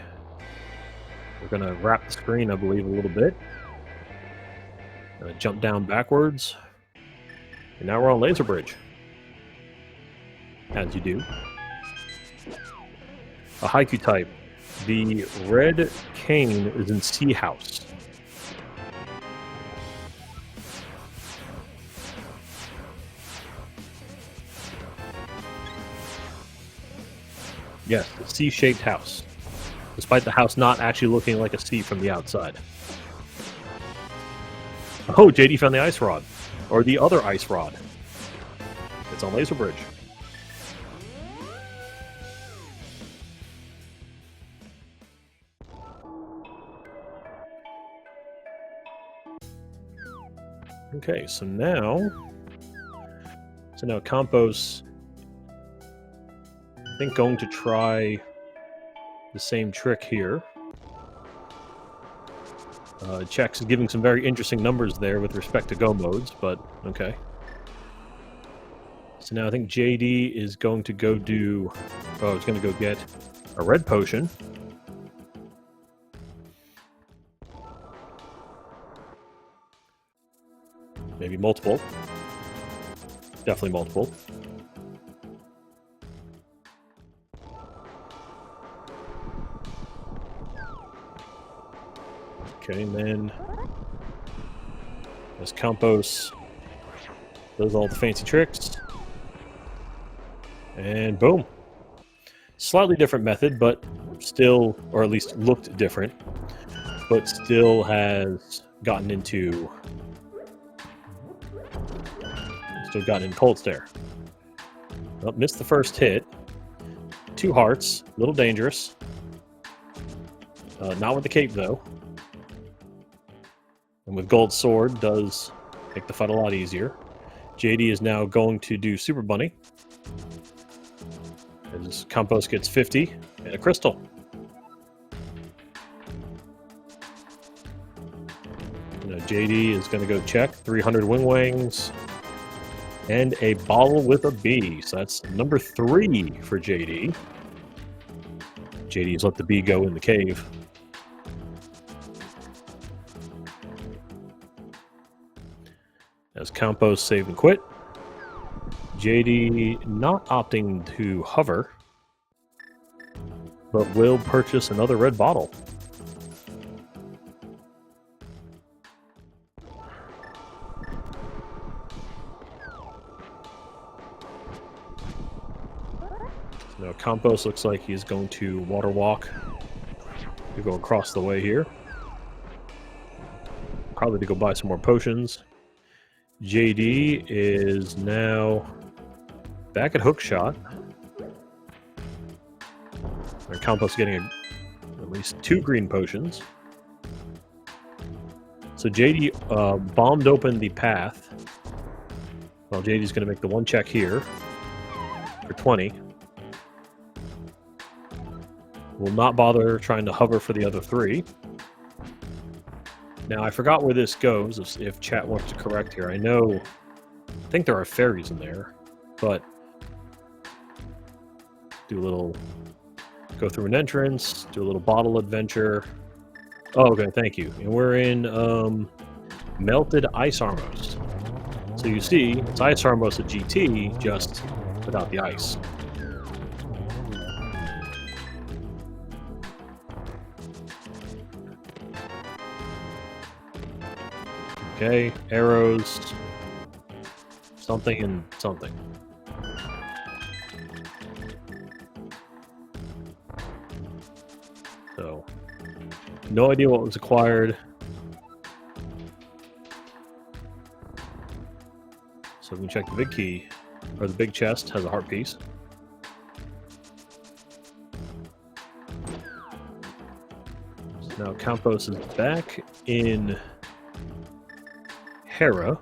We're going to wrap the screen, I believe, a little bit. Jump down backwards. And now we're on Laser Bridge. As you do. A haiku type. The red cane is in Sea House. Yes, a C-shaped house. Despite the house not actually looking like a C from the outside. Oh, JD found the ice rod. Or the other ice rod. It's on Laser Bridge. Okay, so now Campos, I think, going to try the same trick here. Chex is giving some very interesting numbers there with respect to go modes, but okay. So now I think JD is going to go do... Oh, he's going to go get a red potion. Maybe multiple. Definitely multiple. Okay, and then as Campos does all the fancy tricks. And boom. Slightly different method, but still, or at least looked different, but still has gotten into Cold Stare. Well, missed the first hit. 2 hearts, a little dangerous. Not with the cape, though. And with Gold Sword, does make the fight a lot easier. JD is now going to do Super Bunny. As Campos gets 50 and a crystal. JD is going to go check 300 wing wings and a bottle with a bee. So that's number 3 for JD. JD has let the bee go in the cave. As Campos save and quit. JD not opting to hover, but will purchase another red bottle. Now Campos looks like he's going to water walk to go across the way here. Probably to go buy some more potions. JD is now back at hookshot. And Campos getting at least 2 green potions. So JD bombed open the path. Well, JD's going to make the 1 check here for 20. Will not bother trying to hover for the other 3. Now, I forgot where this goes, if chat wants to correct here. I think there are fairies in there, but go through an entrance, do a little bottle adventure. Oh, okay, thank you. And we're in Melted Ice Armos. So you see, it's Ice Armos at GT, just without the ice. Okay, arrows, something and something. So, no idea what was acquired. So we can check the big key, or the big chest has a heart piece. So now Campos is back in Hera.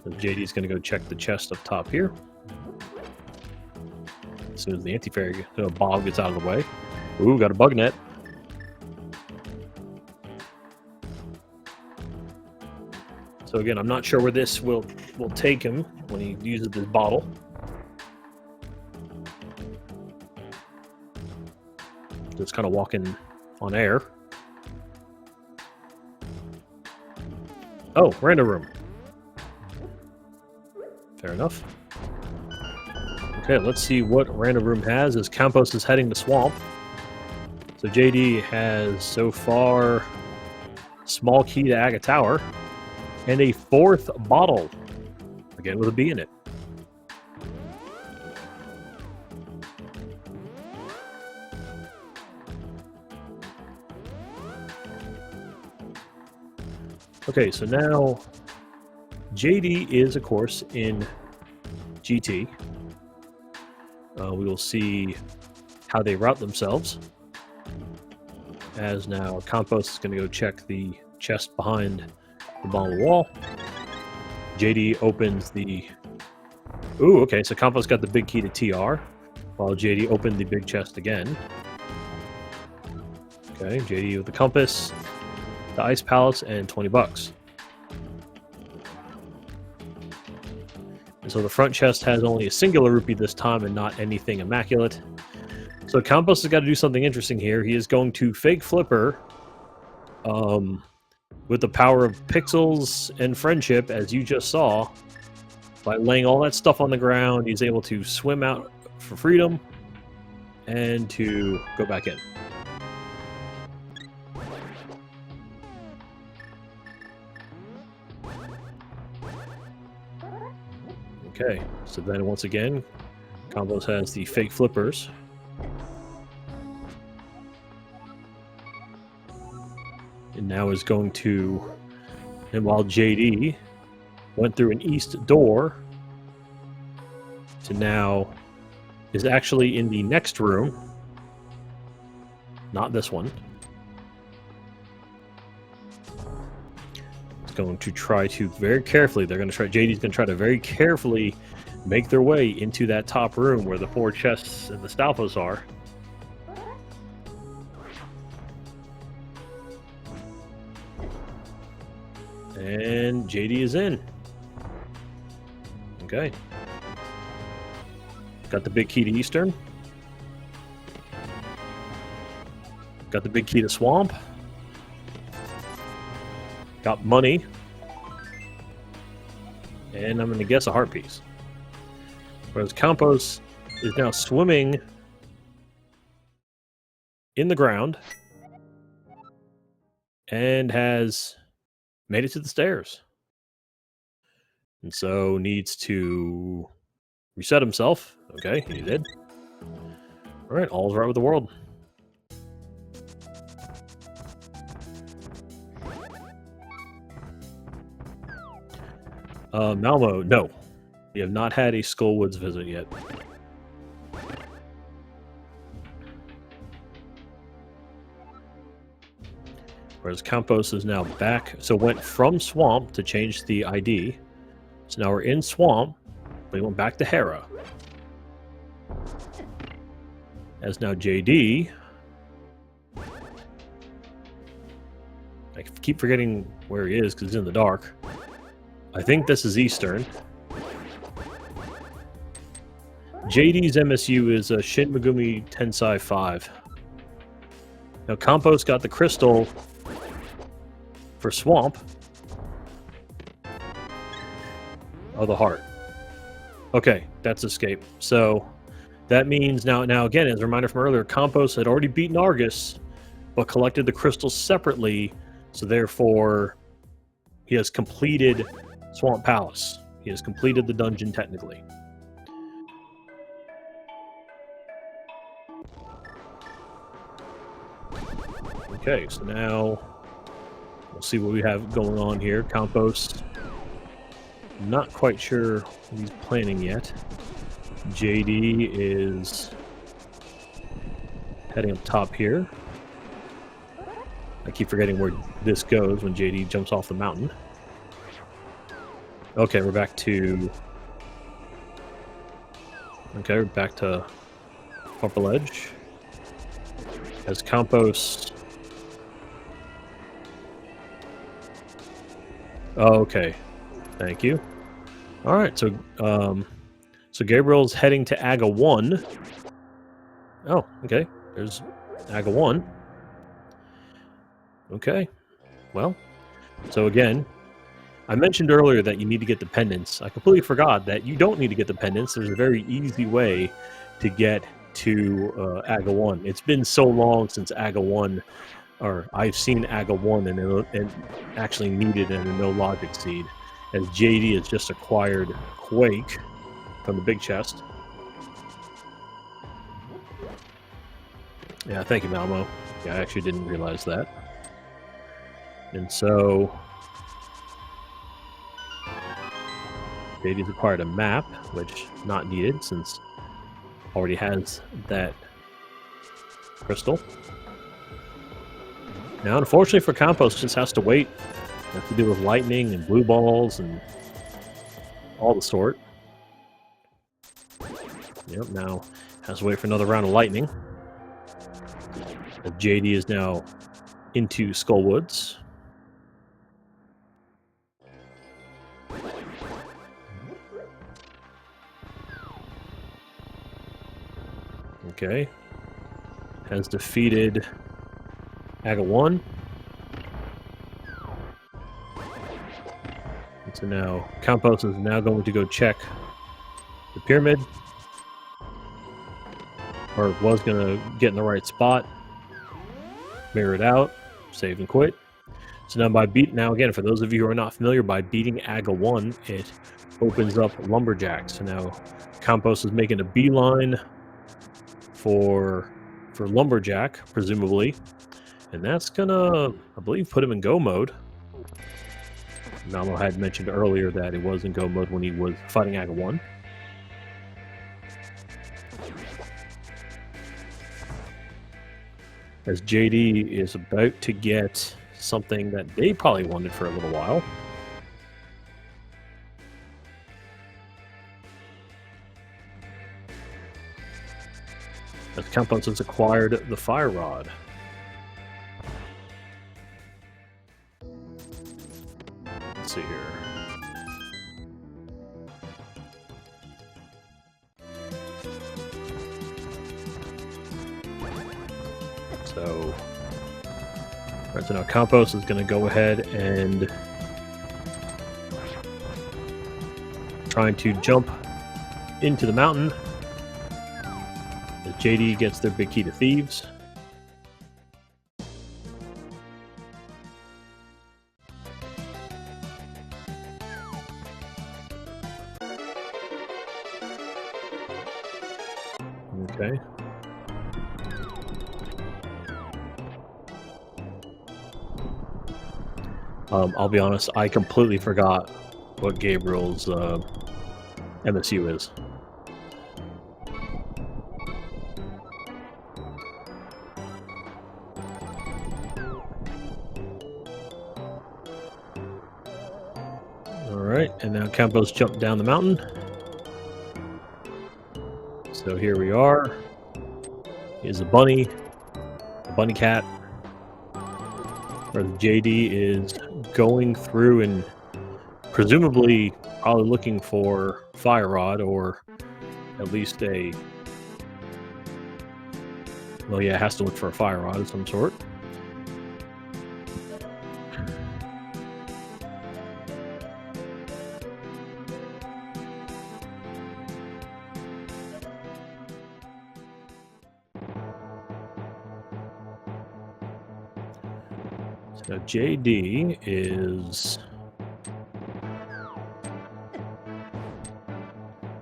So JD's going to go check the chest up top here. As soon as the anti-fairy Bob gets out of the way. Ooh, got a bug net. So again, I'm not sure where this will will take him when he uses this bottle. Just kind of walking on air. Oh, random room. Fair enough. Okay, let's see what random room has as Campos is heading to swamp. So JD has so far small key to Aga Tower and a 4th bottle, again with a B in it. Okay, so now JD is, of course, in GT. We will see how they route themselves. As now Campos is going to go check the chest behind the bottom wall. JD opens the... Ooh, okay, so Campos got the big key to TR, while JD opened the big chest again. Okay, JD with the compass, the Ice Palace, and $20. And so the front chest has only a singular rupee this time and not anything immaculate. So Campos has got to do something interesting here. He is going to fake flipper with the power of pixels and friendship, as you just saw. By laying all that stuff on the ground, he's able to swim out for freedom and to go back in. Okay, so then once again, Campos has the fake flippers. And now is going to, and while JD went through an east door to now is actually in the next room, not this one. Going to try to very carefully, JD's going to try to very carefully make their way into that top room where the 4 chests and the Stalfos are. And JD is in. Okay. Got the big key to Eastern. Got the big key to Swamp. Got money. And I'm going to guess a heart piece. Whereas Campos is now swimming in the ground and has made it to the stairs. And so needs to reset himself. Okay, he did. All right, all's right with the world. Malmo, no. We have not had a Skullwoods visit yet. Whereas Campos is now back. So went from Swamp to change the ID. So now we're in Swamp, but he went back to Hera. As now JD... I keep forgetting where he is because he's in the dark. I think this is Eastern. JD's MSU is a Shin Megumi Tensei 5. Now Campos got the crystal for Swamp. Oh, the heart. Okay, that's escape. So that means now again, as a reminder from earlier, Campos had already beaten Argus, but collected the crystals separately. So therefore, he has completed Swamp Palace. He has completed the dungeon technically. Okay, so now we'll see what we have going on here. Campos, not quite sure what he's planning yet. JD is heading up top here. I keep forgetting where this goes when JD jumps off the mountain. Okay, we're back to... Okay, we're back to Upper Ledge. As Campos... Oh, okay. Thank you. All right, so Gabriel's heading to Aga 1. Oh, okay. There's Aga 1. Okay. Well, so again, I mentioned earlier that you need to get the pendants. I completely forgot that you don't need to get the pendants. There's a very easy way to get to Aga 1. It's been so long since Aga 1, or I've seen Aga 1 and actually needed a no logic seed, as JD has just acquired Quake from the big chest. Yeah, thank you, Malmo. Yeah, I actually didn't realize that. And so JD's acquired a map, which not needed since already has that crystal. Now, unfortunately for Campos, just has to wait. Have to deal with lightning and blue balls and all the sort. Yep, now has to wait for another round of lightning. JD is now into Skullwoods. Okay. Has defeated Aga 1. And so now Campos is now going to go check the pyramid. Or was going to get in the right spot. Mirror it out. Save and quit. So now again, for those of you who are not familiar, by beating Aga 1, it opens up Lumberjack. So now Campos is making a beeline for Lumberjack, presumably. And that's gonna, I believe, put him in go mode. Namo had mentioned earlier that it was in go mode when he was fighting Aga 1. As JD is about to get something that they probably wanted for a little while. As Campos has acquired the Fire Rod. Let's see here. So, right, so now Campos is going to go ahead and trying to jump into the mountain as JD gets their big key to thieves. Okay. I'll be honest, I completely forgot what Gabriel's MSU is. Alright, and now Campos jumped down the mountain. So here we are. Here's a bunny cat. Where JD is going through and presumably probably looking for Fire Rod, or at least a... Well, yeah, it has to look for a Fire Rod of some sort. Now JD is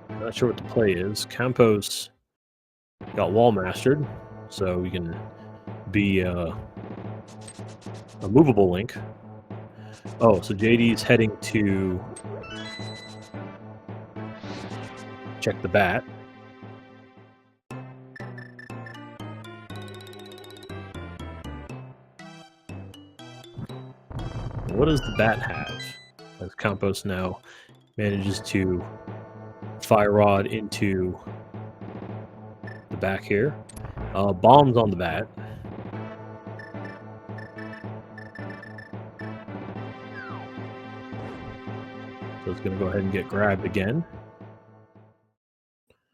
not sure what the play is. Campos got wall mastered, so we can be a movable link. Oh, so JD is heading to check the bat. What does the bat have? As Campos now manages to Fire Rod into the back here. Bombs on the bat. So it's going to go ahead and get grabbed again.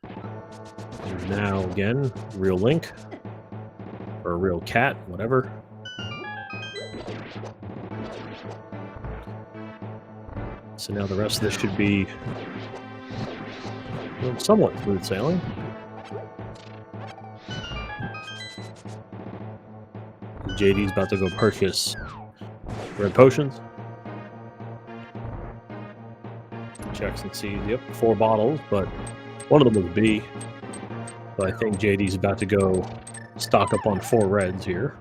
And now, again, real Link. Or a real cat, whatever. So now the rest of this should be somewhat smooth sailing. JD's about to go purchase red potions. Checks and sees, yep, 4 bottles, but one of them was B. So I think JD's about to go stock up on 4 reds here.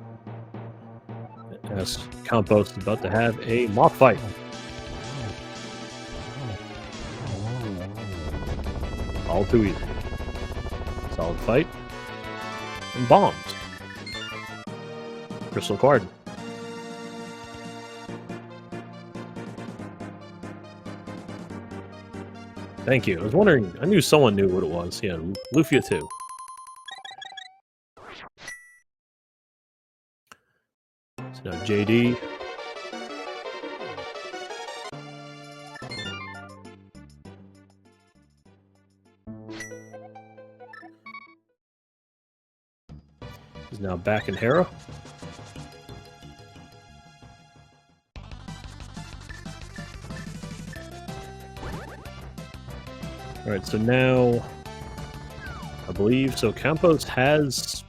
As Campos is about to have a mock fight. All too easy. Solid fight. And bombs. Crystal card. Thank you. I was wondering, I knew someone knew what it was. Yeah, Lufia too. So now JD. He's now back in Hera. Alright, so now, I believe, so Campos has,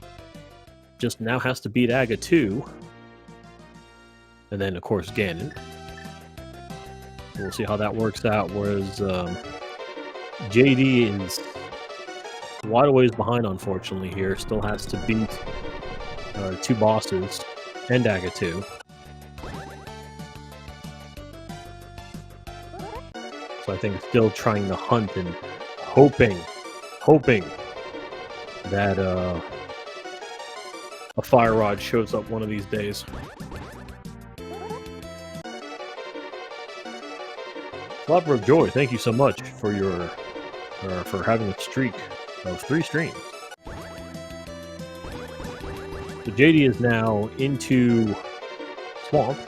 just now has to beat Aga 2. And then, of course, Ganon. We'll see how that works out, whereas JD is wide a ways behind, unfortunately, here. Still has to beat 2 bosses and Aga 2. So I think still trying to hunt and hoping that a fire rod shows up one of these days. Flopper of Joy, thank you so much for your for having a streak of 3 streams. So JD is now into Swamp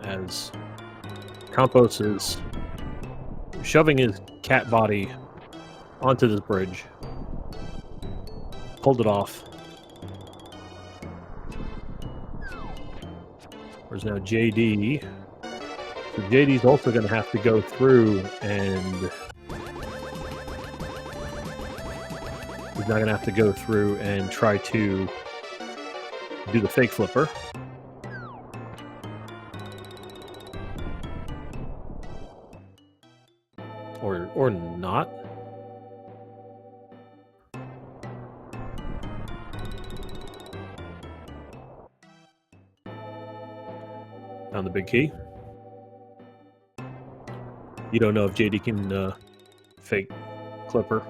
as Campos is shoving his cat body onto this bridge. Pulled it off. Whereas now JD. So JD's also going to have to go through and he's not going to have to go through and try to do the fake flipper. Or not. Found the big key. You don't know if JD can fake clipper.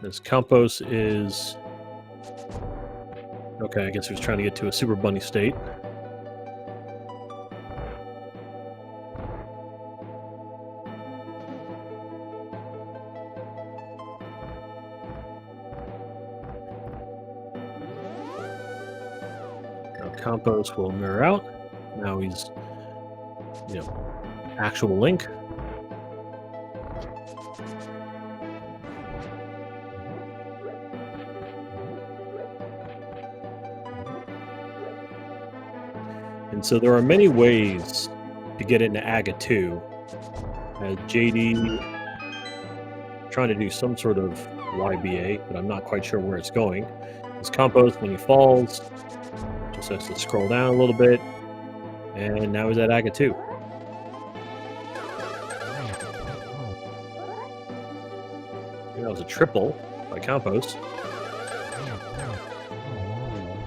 This Campos is... Okay, I guess he was trying to get to a Super Bunny state. Now Campos will mirror out. Now he's, actual Link. And so there are many ways to get into Aga 2. JD trying to do some sort of YBA, but I'm not quite sure where it's going. This Campos, when he falls, just has to scroll down a little bit. And now he's at Aga 2. That was a triple by Campos.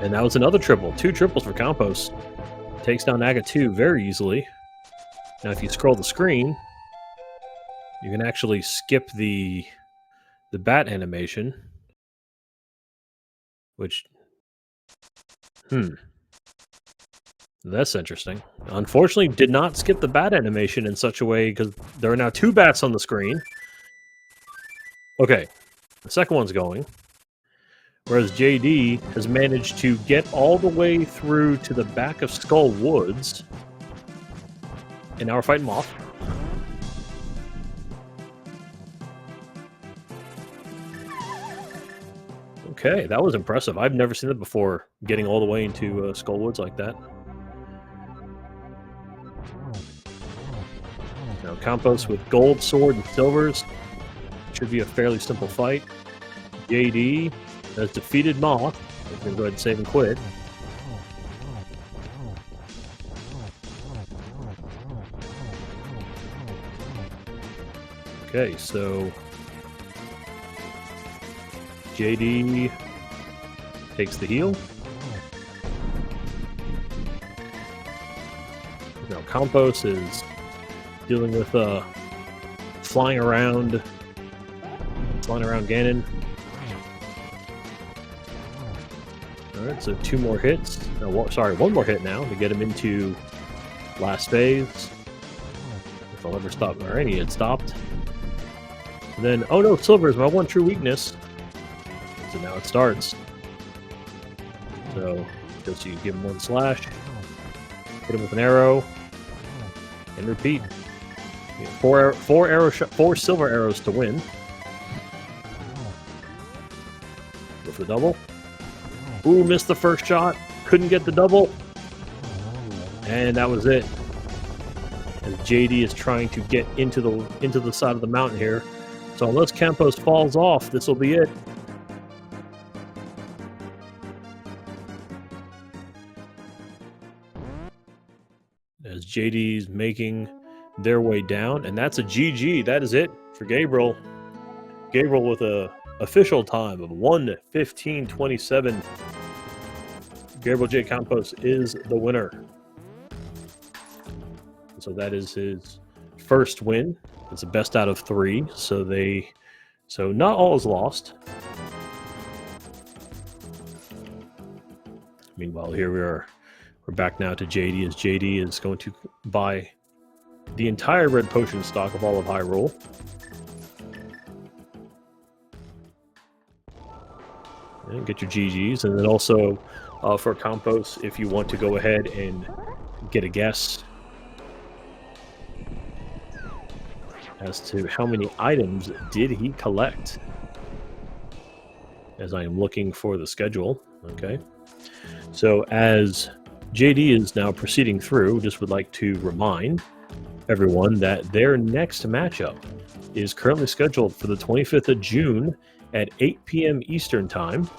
And that was another triple. 2 triples for Campos. Takes down Aga 2 very easily. Now if you scroll the screen, you can actually skip the bat animation. Which... That's interesting. Unfortunately, did not skip the bat animation in such a way because there are now 2 bats on the screen. Okay, the second one's going. Whereas JD has managed to get all the way through to the back of Skull Woods. And now we're fighting Moth. Okay, that was impressive. I've never seen that before, getting all the way into Skull Woods like that. Now, Campos with gold sword and silvers. Should be a fairly simple fight. JD has defeated Moth. He's going to go ahead and save and quit. Okay, so JD takes the heal. Now Campos is dealing with flying around Ganon. All right, so 2 more hits. No, one more hit now to get him into last phase. If I'll ever stop, or any had stopped. And then, oh no, silver is my one true weakness. So now it starts. So, just you give him 1 slash, hit him with an arrow, and repeat. You know, 4 silver arrows to win. Go for the double. Ooh, missed the first shot. Couldn't get the double. And that was it. As JD is trying to get into the side of the mountain here. So unless Campos falls off, this will be it. As JD's making their way down, and that's a GG. That is it for Gabriel. Gabriel with a official time of 1:15:27. Gabriel J. Campos is the winner. So that is his first win. It's a best out of 3. So not all is lost. Meanwhile, here we're back now to JD, as JD is going to buy the entire red potion stock of all of Hyrule. And get your GGs, and then also for Campos, if you want to go ahead and get a guess as to how many items did he collect. As I am looking for the schedule. Okay. So as JD is now proceeding through, just would like to remind everyone that their next matchup is currently scheduled for the 25th of June at 8 p.m. Eastern Time.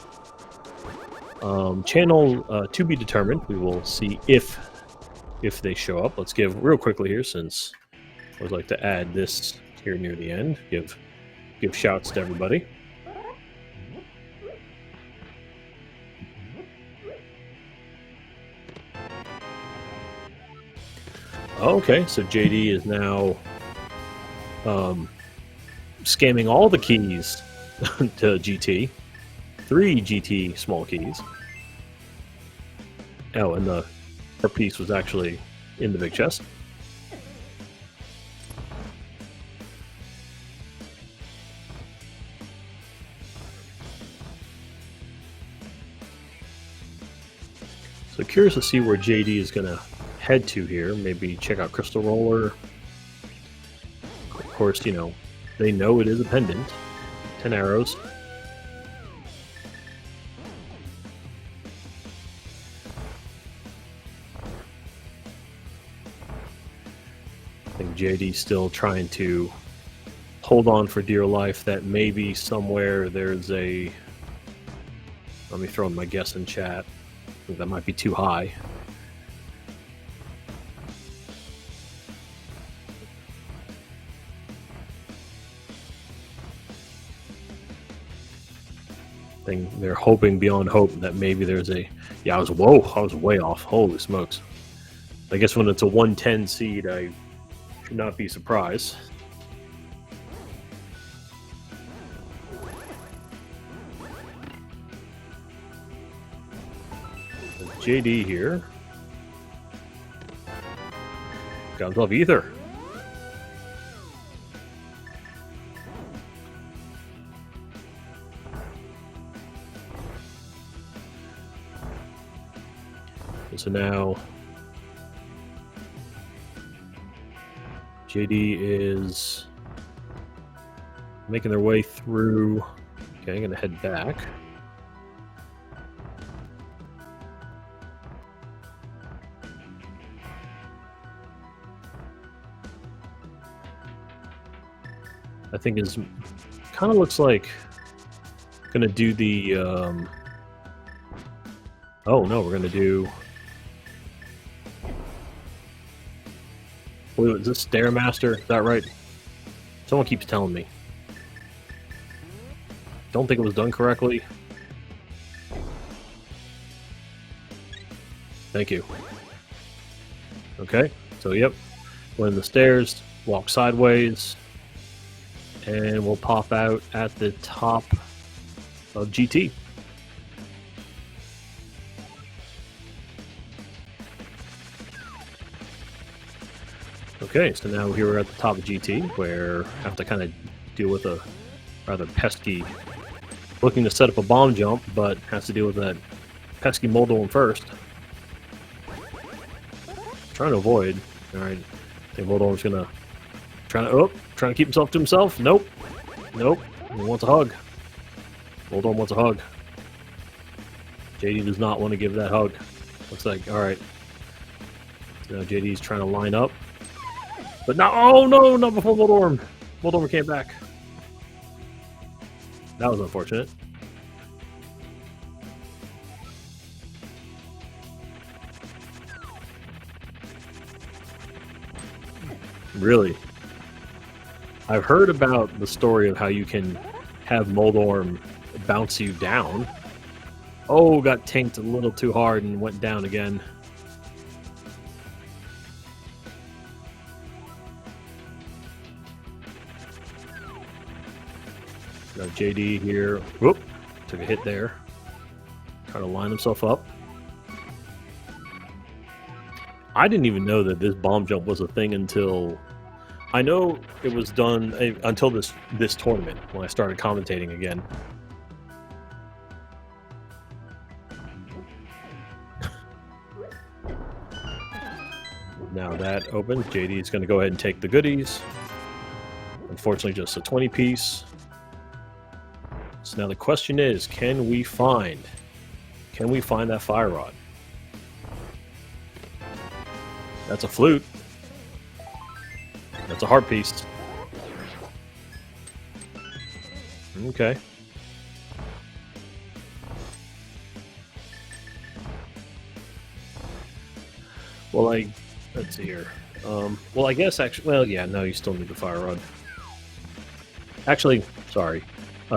Channel to be determined. We will see if they show up. Let's give real quickly here, since I would like to add this here near the end. Give shouts to everybody. Okay, so JD is now scamming all the keys to GT. 3 GT small keys. Oh, and the piece was actually in the big chest. So curious to see where JD is going to head to here. Maybe check out Crystal Roller. Of course, you know, they know it is a pendant. 10 arrows. I think JD's still trying to hold on for dear life that maybe somewhere there's a... Let me throw in my guess in chat. I think that might be too high. They're hoping beyond hope that maybe there's a... Yeah, I was way off. Holy smokes. I guess when it's a 110 seed, I should not be surprised. JD here. Got himself Ether. So now JD is making their way through. Okay, I'm gonna head back. I think is kind of looks like gonna do the oh no, we're gonna do, wait, is this Stairmaster? Is that right? Someone keeps telling me. Don't think it was done correctly. Thank you. Okay, so yep, we're in the stairs, walk sideways, and we'll pop out at the top of GT. Okay, so now here we're at the top of GT, where I have to kind of deal with a rather pesky, looking to set up a bomb jump, but has to deal with that pesky Moldorm first. Trying to avoid. Alright, I think Moldorm's gonna trying to keep himself to himself. Nope. Nope. He wants a hug. Moldorm wants a hug. JD does not want to give that hug. Looks like, alright. So now JD's trying to line up. But now, oh no, not before Moldorm. Moldorm came back. That was unfortunate. Really? I've heard about the story of how you can have Moldorm bounce you down. Oh, got tanked a little too hard and went down again. Now JD here. Whoop! Took a hit there. Trying to line himself up. I didn't even know that this bomb jump was a thing until... I know it was done until this tournament, when I started commentating again. Now that opens, JD is going to go ahead and take the goodies. Unfortunately, just a 20-piece. So now the question is, can we find that fire rod? That's a flute. That's a heart piece. Okay. Well, let's see here. Well, I guess actually, well, yeah, no, you still need the fire rod. Actually, sorry.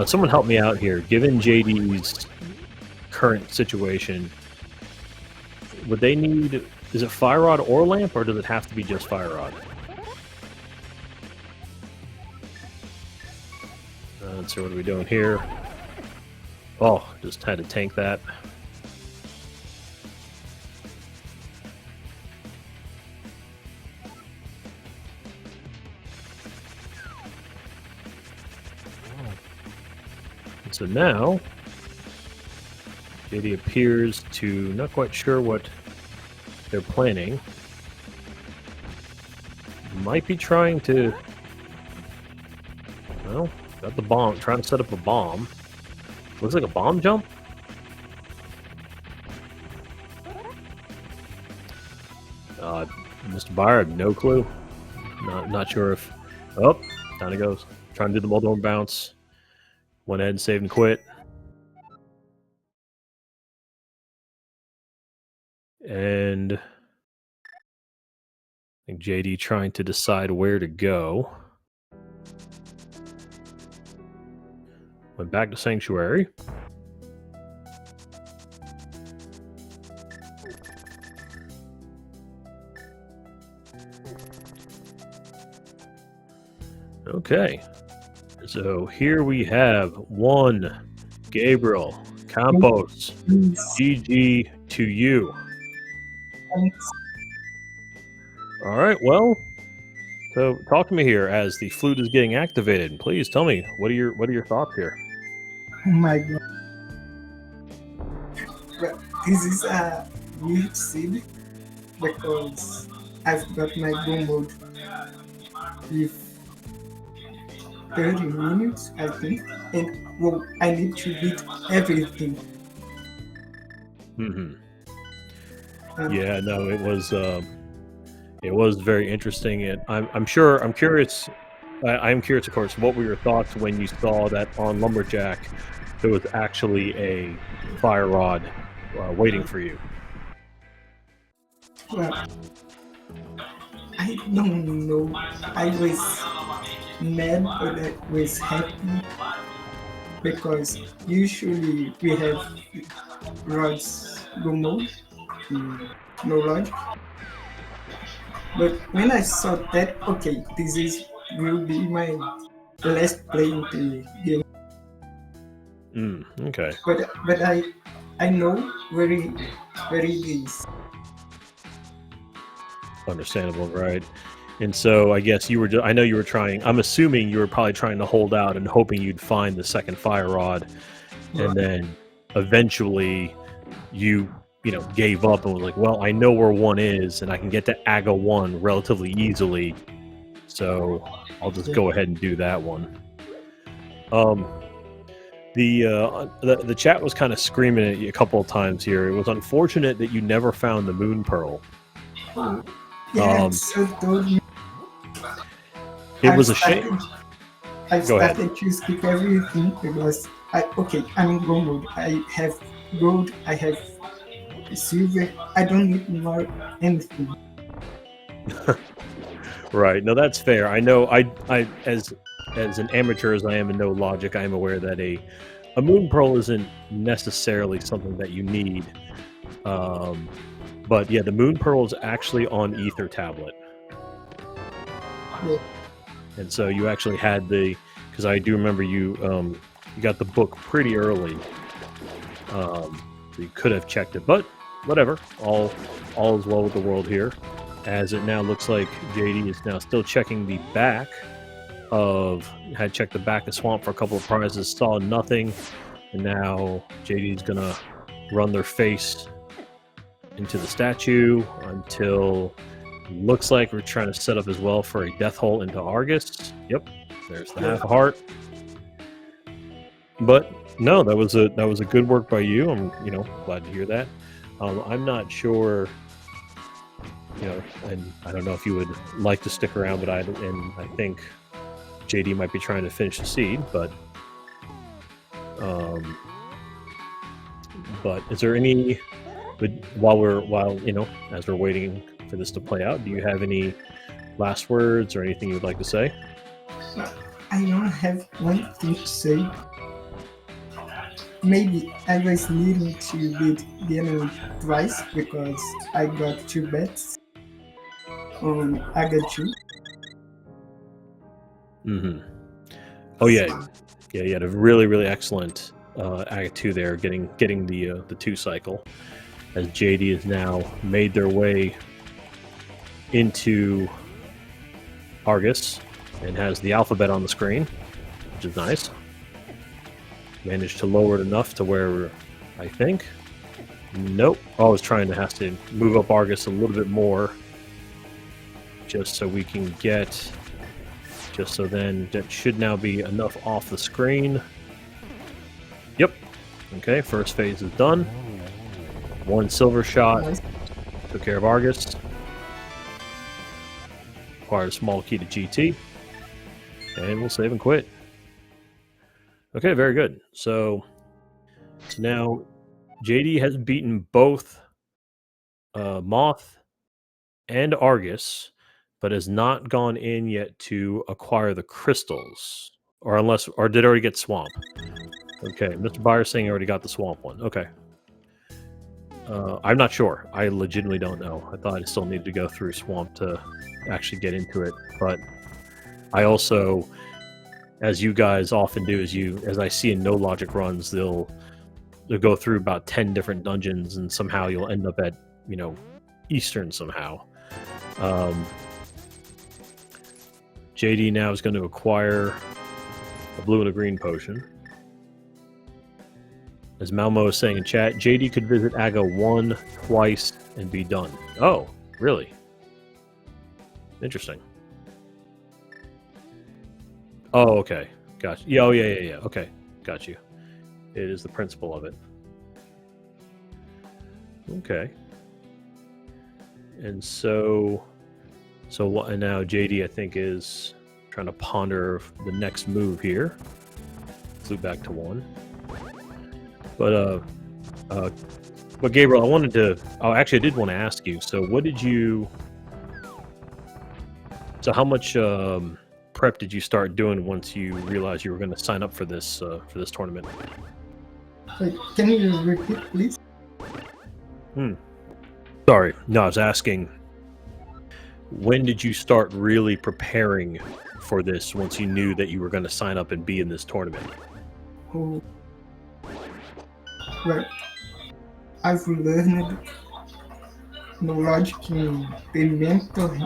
Someone help me out here. Given JD's current situation, would they need, is it fire rod or lamp, or does it have to be just fire rod? Let's see, what are we doing here? Oh, just had to tank that. So now, JD appears to not quite sure what they're planning. Might be trying to, well, got the bomb, trying to set up a bomb. Looks like a bomb jump. Mr. Byer, I have no clue. Not sure if, oh, down he goes. Trying to do the Moldorm bounce. Went ahead and saved and quit. And I think JD trying to decide where to go. Went back to Sanctuary. Okay. So here we have one gabrieljcampos. GG to you. Thanks. All right, well, so talk to me here as the flute is getting activated. Please tell me, what are your thoughts here? Oh my god. This is weird seed because I've got my go mode with 30 minutes, I think, and well, I need to beat everything. Hmm. And Yeah, no, it was very interesting, and I'm sure I'm curious. I'm curious, of course, what were your thoughts when you saw that on Lumberjack there was actually a fire rod waiting for you? well, I don't know. I was mad, but I was happy because usually we have rods go mode, no logic. But when I saw that, okay, this is will be my last play in the game. Okay. But I know where it is. Understandable, right? And so I guess you were. I know you were trying. I'm assuming you were probably trying to hold out and hoping you'd find the second fire rod, and then eventually you gave up and was like, well, I know where one is, and I can get to Aga 1 relatively easily, so I'll just Yeah. go ahead and do that one. Um, the chat was kind of screaming at you a couple of times here. It was unfortunate that you never found the moon pearl. Oh, yeah, Um, so told me it I've was a shame. started I've Go ahead. started to skip everything because I'm in gold mode. I have gold, I have silver, I don't need more anything. Right. No, that's fair. I know. I as an amateur as I am in no logic, I am aware that a moon pearl isn't necessarily something that you need. Um, but yeah, the moon pearl is actually on Ether tablet, Yeah, and so you actually had because I do remember you got the book pretty early. So you could have checked it, but whatever. All is well with the world here, as it now looks like JD is now still checking the back had checked the back of Swamp for a couple of prizes, saw nothing, and now JD's gonna run their face into the statue until looks like we're trying to set up as well for a death hole into Argus. Yep, there's the half a heart. But no, that was a good work by you. I'm glad to hear that. I'm not sure, and I don't know if you would like to stick around, but I think JD might be trying to finish the seed, but is there any? But as we're waiting for this to play out, do you have any last words or anything you'd like to say? I don't have one thing to say. Maybe I was needing to beat the enemy twice because I got 2 bets on Aga 2. Mm-hmm. Oh yeah, you had a really really excellent Act 2 there, getting the 2 cycle, as JD has now made their way into Argus and has the alphabet on the screen, which is nice. Managed to lower it enough to where I think. Nope. Always trying to have to move up Argus a little bit more, just so we can get. Just so then that should now be enough off the screen. Yep. Okay, first phase is done. 1 silver shot. Nice. Took care of Argus. Acquired a small key to GT. And we'll save and quit. Okay, very good. So now JD has beaten both Moth and Argus, but has not gone in yet to acquire the crystals. Or did already get Swamp. Okay, Mr. Byers saying he already got the Swamp one. Okay. I'm not sure. I legitimately don't know. I thought I still needed to go through Swamp to actually get into it. But I also, as you guys often do, as I see in no logic runs, they'll go through about 10 different dungeons, and somehow you'll end up at Eastern somehow. JD now is going to acquire a blue and a green potion. As Malmo is saying in chat, JD could visit AGA 1, twice, and be done. Oh, really? Interesting. Oh, okay. Gotcha. Yeah, oh, yeah. Okay, got you. It is the principle of it. Okay. And so what? And now JD, I think, is trying to ponder the next move here. Flew back to 1. But Gabriel, I did want to ask you. So what did you? So how much prep did you start doing once you realized you were going to sign up for this tournament? Wait, can you repeat, please? Sorry, no, I was asking. When did you start really preparing for this? Once you knew that you were going to sign up and be in this tournament? Oh, well, I've learned knowledge in the mentor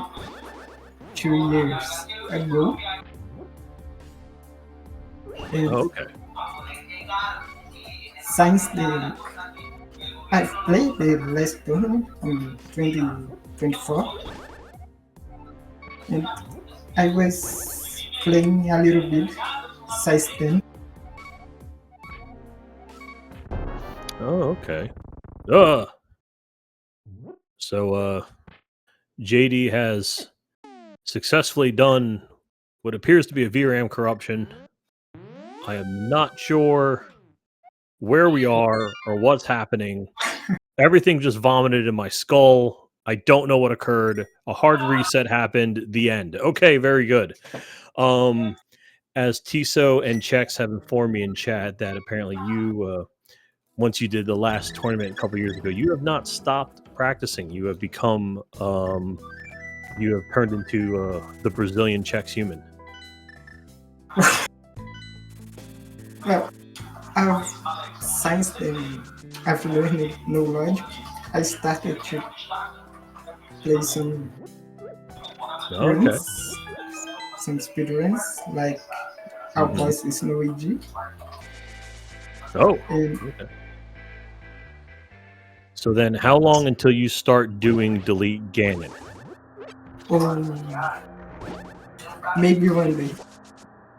2 years ago. And okay. Since then, I've played the last tournament in 2024, and I was playing a little bit since then. Oh, okay. So, JD has successfully done what appears to be a VRAM corruption. I am not sure where we are or what's happening. Everything just vomited in my skull. I don't know what occurred. A hard reset happened. The end. Okay, very good. As Tiso and Chex have informed me in chat that apparently you, once you did the last tournament a couple years ago, you have not stopped practicing. You have become, you have turned into the Brazilian Chex human. Well, since then, I've learned knowledge. I started to play some runs, some speedruns, like Our Voice is Luigi. Oh, okay. So then how long until you start doing Delete Ganon? Maybe one day.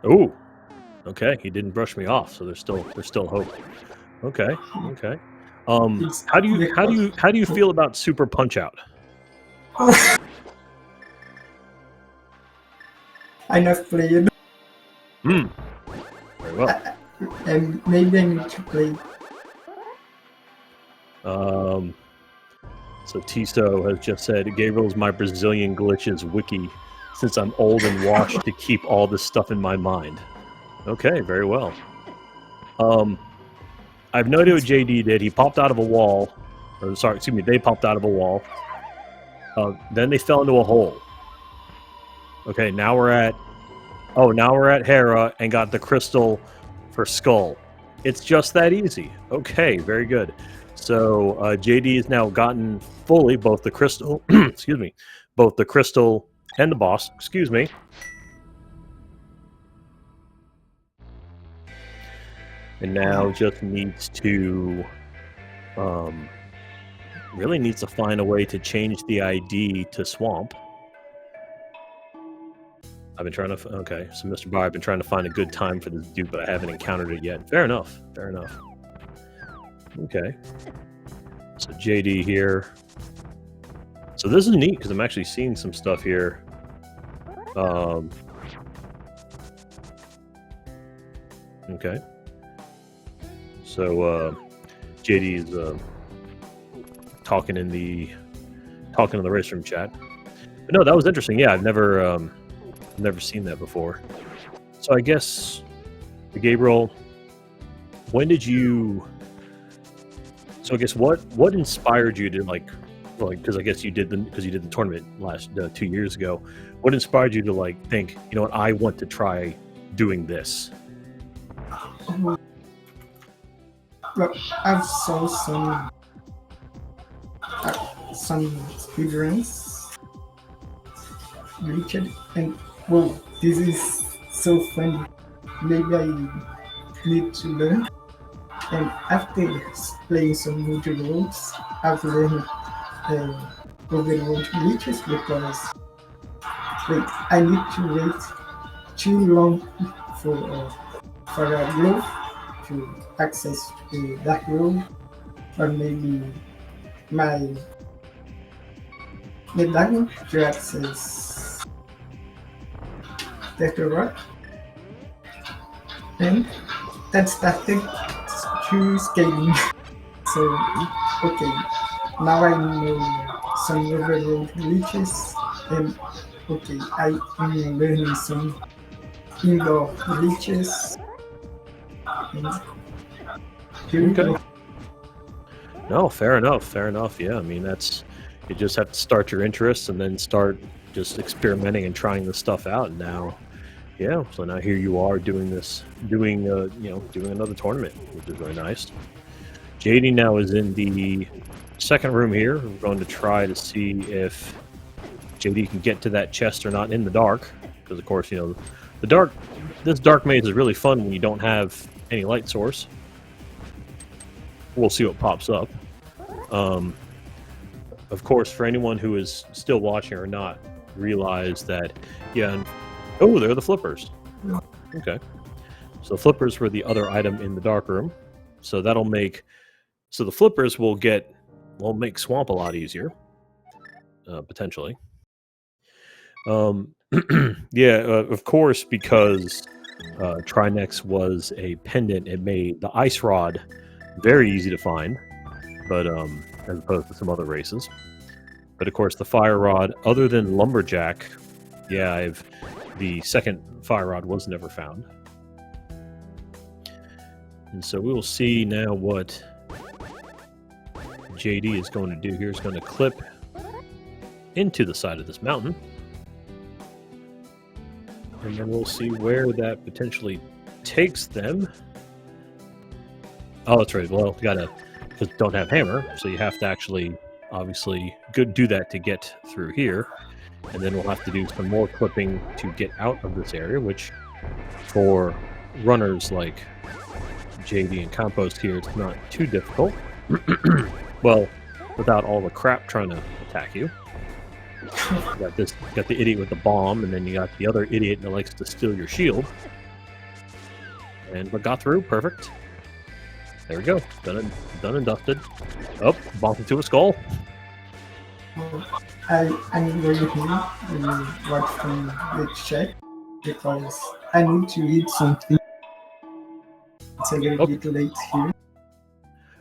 Oh, okay. He didn't brush me off, so there's still hope. Okay. How do you feel about Super Punch Out? I not played. Very well. And maybe I need to play. So Tiso has just said, Gabriel's my Brazilian glitches wiki, since I'm old and washed to keep all this stuff in my mind. Okay, very well. I have no idea what JD did. He popped out of a wall. Or sorry, excuse me, they popped out of a wall. Then they fell into a hole. Okay, now we're at Hera and got the crystal for Skull. It's just that easy. Okay, very good. So JD has now gotten fully both the crystal, excuse me, both the crystal and the boss. Excuse me. And now just needs to, really needs to find a way to change the ID to Swamp. I've been trying to, okay, so Mr. Bar, I've been trying to find a good time for this dude, but I haven't encountered it yet. Fair enough, fair enough. Okay. So JD here. So this is neat, because I'm actually seeing some stuff here. Okay. So JD's talking in the race room chat. But no, that was interesting. Yeah, I've never seen that before. So I guess, Gabriel, when did you? So I guess what inspired you to like because I guess you did the tournament last 2 years ago. What inspired you to like think, you know what, I want to try doing this? Well, I've saw some speedruns, Richard, and whoa, this is so funny. Maybe I need to learn. And after playing some multi roads, I've learned overload glitches because I need to wait too long for a glove to access the dark road, or maybe my medallion to access the rock, and that started to scaling. So okay, now I know some overload glitches, and okay, I am learning some indoor glitches. And here we Okay. go. No, fair enough. Fair enough. Yeah, I mean that's you just have to start your interests and then start just experimenting and trying this stuff out. And now, yeah, so now here you are doing this, doing another tournament, which is really nice. JD now is in the second room here. We're going to try to see if JD can get to that chest or not in the dark, because of course, this dark maze is really fun when you don't have any light source. We'll see what pops up. Of course, for anyone who is still watching or not, realize that, oh, they're the flippers. Okay. So flippers were the other item in the dark room. So that'll make, so the flippers will make swamp a lot easier, potentially. Of course, because Trinex was a pendant, it made the ice rod very easy to find, but as opposed to some other races. But of course, the fire rod, other than lumberjack, the second fire rod was never found. And so we will see now what JD is going to do here. He's going to clip into the side of this mountain. And then we'll see where that potentially takes them. Oh, that's right. Well, you gotta, because don't have hammer, so you have to actually, obviously, do that to get through here. And then we'll have to do some more clipping to get out of this area, which for runners like JD and Compost here, it's not too difficult. Well, without all the crap trying to attack you. You got the idiot with the bomb, and then you got the other idiot that likes to steal your shield. But got through, perfect. There we go, done and dusted. Oh, bumped into a skull. I'm very happy to watch from the chat because I need to read something. It's a little bit late here.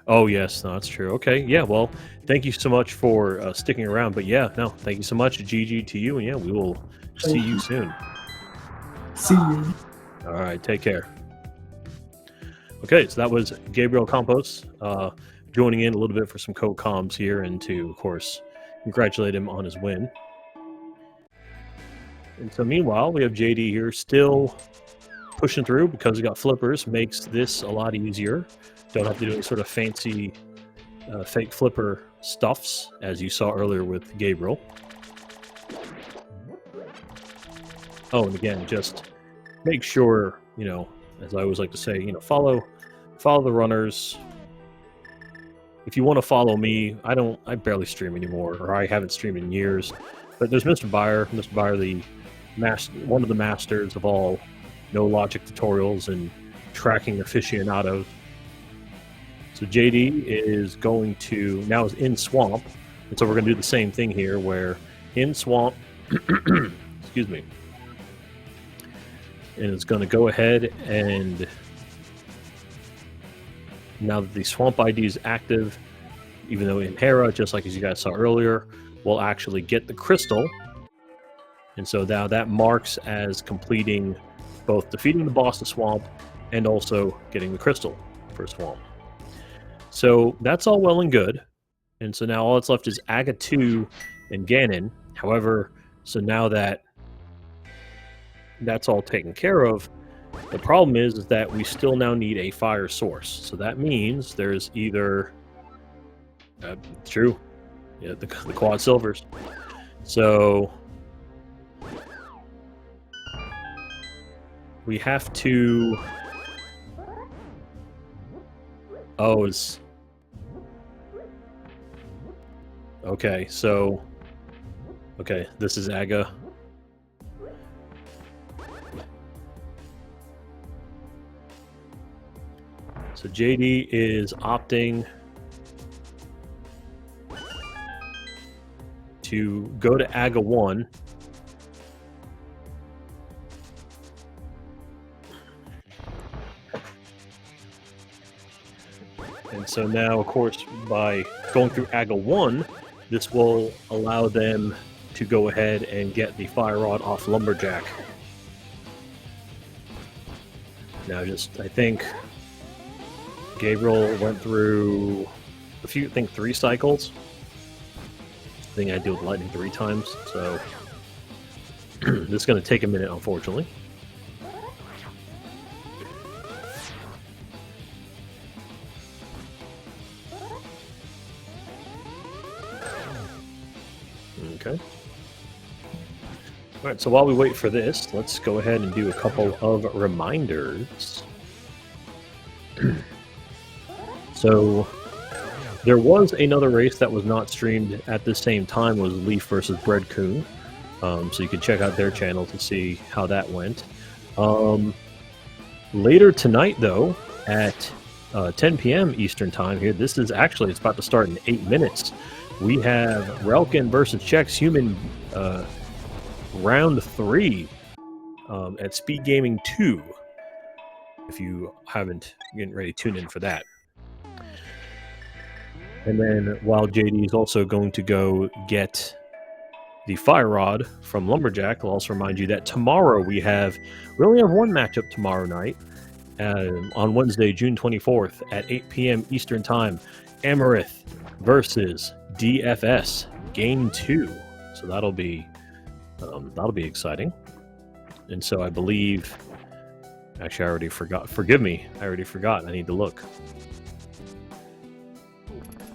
Oh, yes, no, that's true. Okay, yeah, well, thank you so much for sticking around. But yeah, no, thank you so much. GG to you, and yeah, we will see you soon. See you. All right, take care. Okay, so that was gabrieljcampos joining in a little bit for some co-comms here, and to, of course, congratulate him on his win. And so meanwhile, we have JD here still pushing through because he got flippers, makes this a lot easier. Don't have to do any sort of fancy fake flipper stuffs, as you saw earlier with Gabriel. Oh, and again, just make sure, as I always like to say, follow the runners. If you want to follow me, I barely stream anymore, or I haven't streamed in years. But there's Mr. Byer, the one of the masters of all no logic tutorials and tracking aficionados. So JD is going to now is in swamp, and so we're going to do the same thing here, where in swamp, excuse me, and it's going to go ahead and now that the swamp ID is active, even though in Hera, just like as you guys saw earlier, we'll actually get the crystal, and so now that marks as completing both defeating the boss of swamp and also getting the crystal for swamp. So that's all well and good. And so now all that's left is Aga 2 and Ganon. However, so now that that's all taken care of, the problem is that we still now need a fire source. So that means there's either... true. Yeah, the quad silvers. So... we have to... Oh, it's okay. So, okay, this is Aga. So JD is opting to go to Aga 1. And so now, of course, by going through Aga 1, this will allow them to go ahead and get the fire rod off Lumberjack. Now, I think Gabriel went through I think 3 cycles. I think I deal with lightning 3 times, so this is going to take a minute, unfortunately. Okay. All right, so while we wait for this, let's go ahead and do a couple of reminders. So there was another race that was not streamed at the same time, was Leaf versus Bread Coon. So you can check out their channel to see how that went. Later tonight, though, at 10 p.m. Eastern time here, it's about to start in 8 minutes. We have Relkin versus Chex Human round 3 at Speed Gaming 2. If you haven't, getting ready to tune in for that. And then while JD is also going to go get the fire rod from Lumberjack, I'll also remind you that tomorrow we only have one matchup tomorrow night on Wednesday, June 24th at 8 p.m. Eastern Time. Amarith versus DFS Game 2. So that'll be exciting. And so I believe, actually I already forgot. Forgive me, I already forgot. I need to look.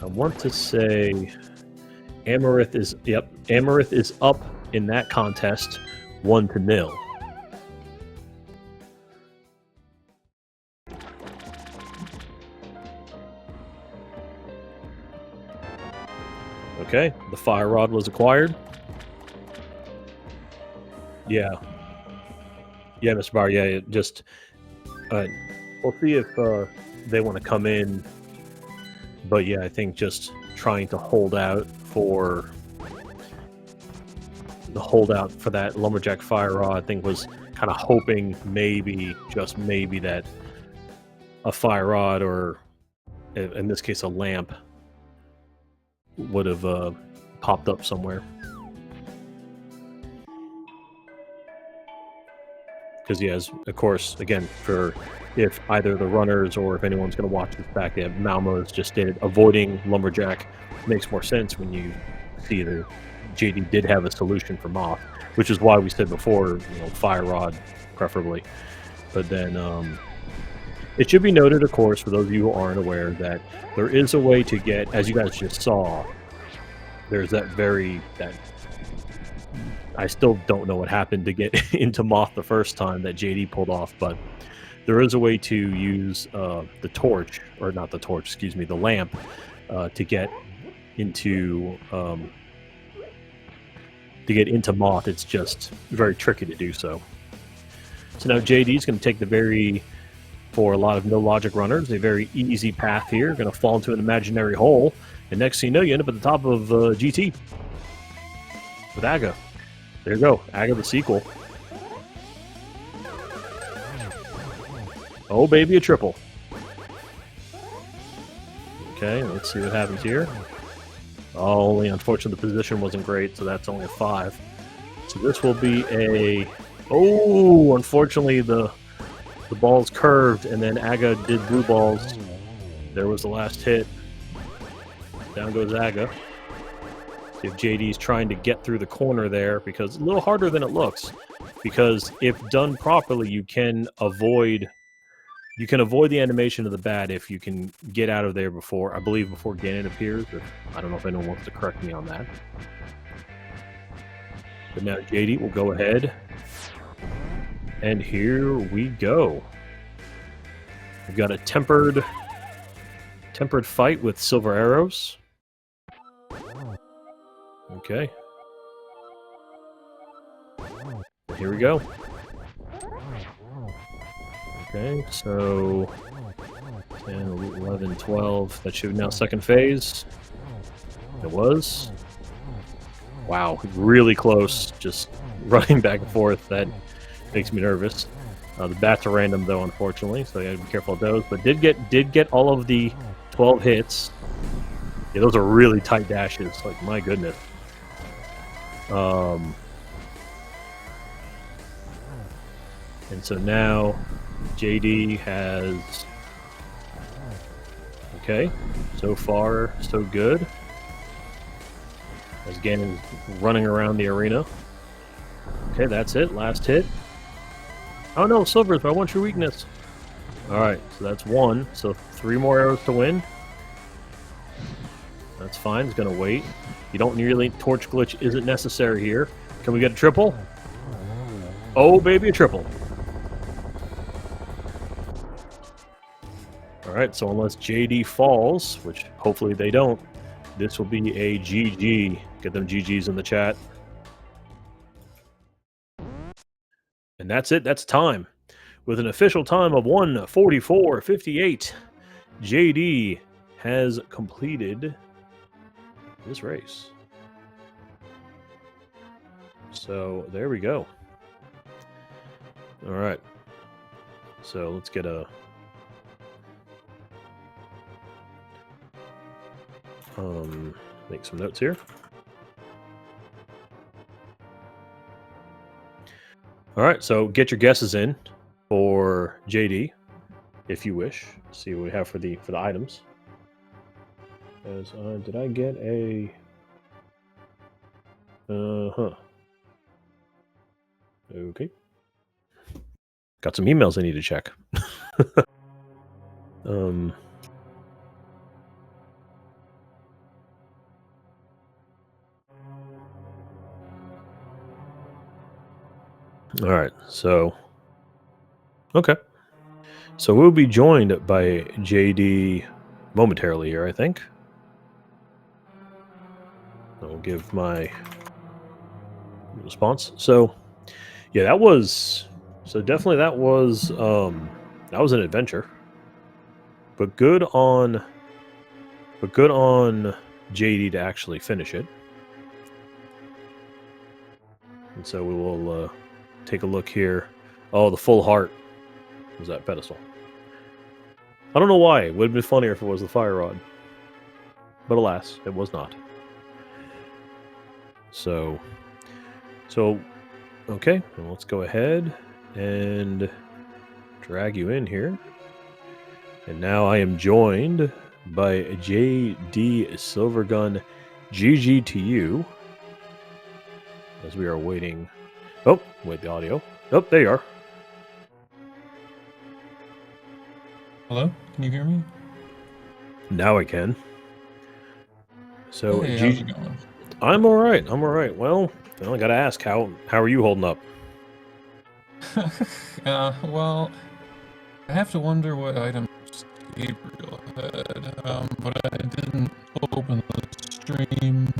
I want to say Amarith is up in that contest 1-0. Okay, the fire rod was acquired. Yeah, Mr. Barr. Yeah, we'll see if they want to come in. But yeah, I think just trying to hold out for that Lumberjack fire rod, I think, was kind of hoping maybe, just maybe, that a fire rod, or in this case a lamp, would have popped up somewhere. Because he has, of course, again, for if either the runners or if anyone's going to watch this back, they have Malmo has just stated avoiding Lumberjack makes more sense when you see that JD did have a solution for Moth, which is why we said before, fire rod preferably. But then it should be noted, of course, for those of you who aren't aware, that there is a way to get, as you guys just saw, there's that I still don't know what happened to get into Moth the first time that JD pulled off, but there is a way to use the lamp to get into Moth. It's just very tricky to do so. So now JD is going to take for a lot of no logic runners, a very easy path here. Going to fall into an imaginary hole, and next thing you know, you end up at the top of GT with Aga. There you go, Aga the sequel. Oh, baby, a triple. Okay, let's see what happens here. Oh, only unfortunately the position wasn't great, so that's only a 5. So this will be unfortunately the ball's curved, and then Aga did blue balls. There was the last hit. Down goes Aga. If JD's trying to get through the corner there, because it's a little harder than it looks, because if done properly, you can avoid the animation of the bat if you can get out of there before Ganon appears. I don't know if anyone wants to correct me on that. But now JD will go ahead, and here we go. We've got a tempered Tempered fight with silver arrows. Okay. Here we go. Okay, so 10, 11, 12. That should be now second phase. It was. Wow, really close. Just running back and forth. That makes me nervous. The bats are random though, unfortunately, so you gotta be careful of those. But did get all of the 12 hits. Yeah, those are really tight dashes. Like, my goodness. And so now JD has... Okay, so far so good. As Gannon is running around the arena. Okay, that's it. Last hit. Oh no, Silvers, I want your weakness. Alright, so that's one. So 3 more arrows to win. That's fine. It's going to wait. You don't nearly... Torch glitch isn't necessary here. Can we get a triple? Oh, baby, a triple. Alright, so unless JD falls, which hopefully they don't, this will be a GG. Get them GGs in the chat. And that's it. That's time. With an official time of 1:44:58, JD has completed this race. So there we go. All right. So let's get a... make some notes here. All right, so get your guesses in for JD, if you wish. See what we have for the items. As did I get a? Okay. Got some emails I need to check. All right, so okay, so we'll be joined by JD momentarily here, I think. I'll give my response. So, yeah, that was definitely that was an adventure, but good on JD to actually finish it. And so we will take a look here. Oh, the full heart was that pedestal. I don't know why. It would have been funnier if it was the fire rod. But alas, it was not. So okay, and let's go ahead and drag you in here. And now I am joined by JDSilvergun. GG to you. As we are waiting. Oh, wait, the audio. Oh, there you are. Hello? Can you hear me? Now I can. So, hey, how's it going? I'm all right. Well, I gotta ask, how are you holding up? Well, I have to wonder what items Gabriel had, but I didn't open the stream.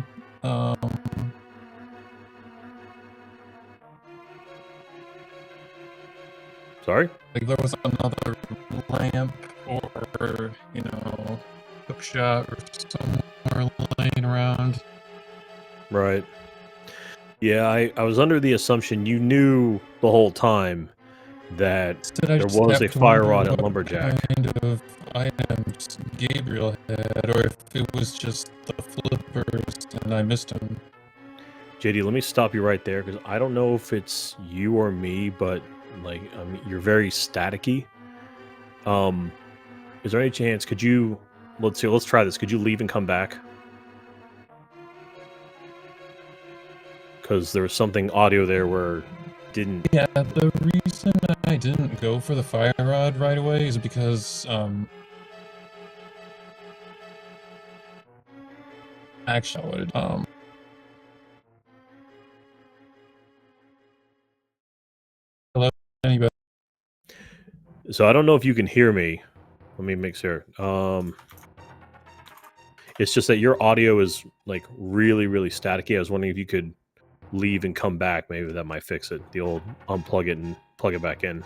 Sorry? Like there was another lamp or, hookshot or somewhere laying around. Right. Yeah, I was under the assumption you knew the whole time that there was a fire rod at Lumberjack. What kind of items Gabriel had, or if it was just the flippers and I missed him. JD, let me stop you right there, because I don't know if it's you or me, but like, I mean, you're very staticky. Is there any chance, could you, let's try this. Could you leave and come back? Because there was something audio there where didn't... Yeah, the reason I didn't go for the fire rod right away is because, actually, what did, hello? Anybody? So I don't know if you can hear me. Let me make sure. It's just that your audio is like really, really staticky. I was wondering if you could leave and come back. Maybe that might fix it. The old unplug it and plug it back in.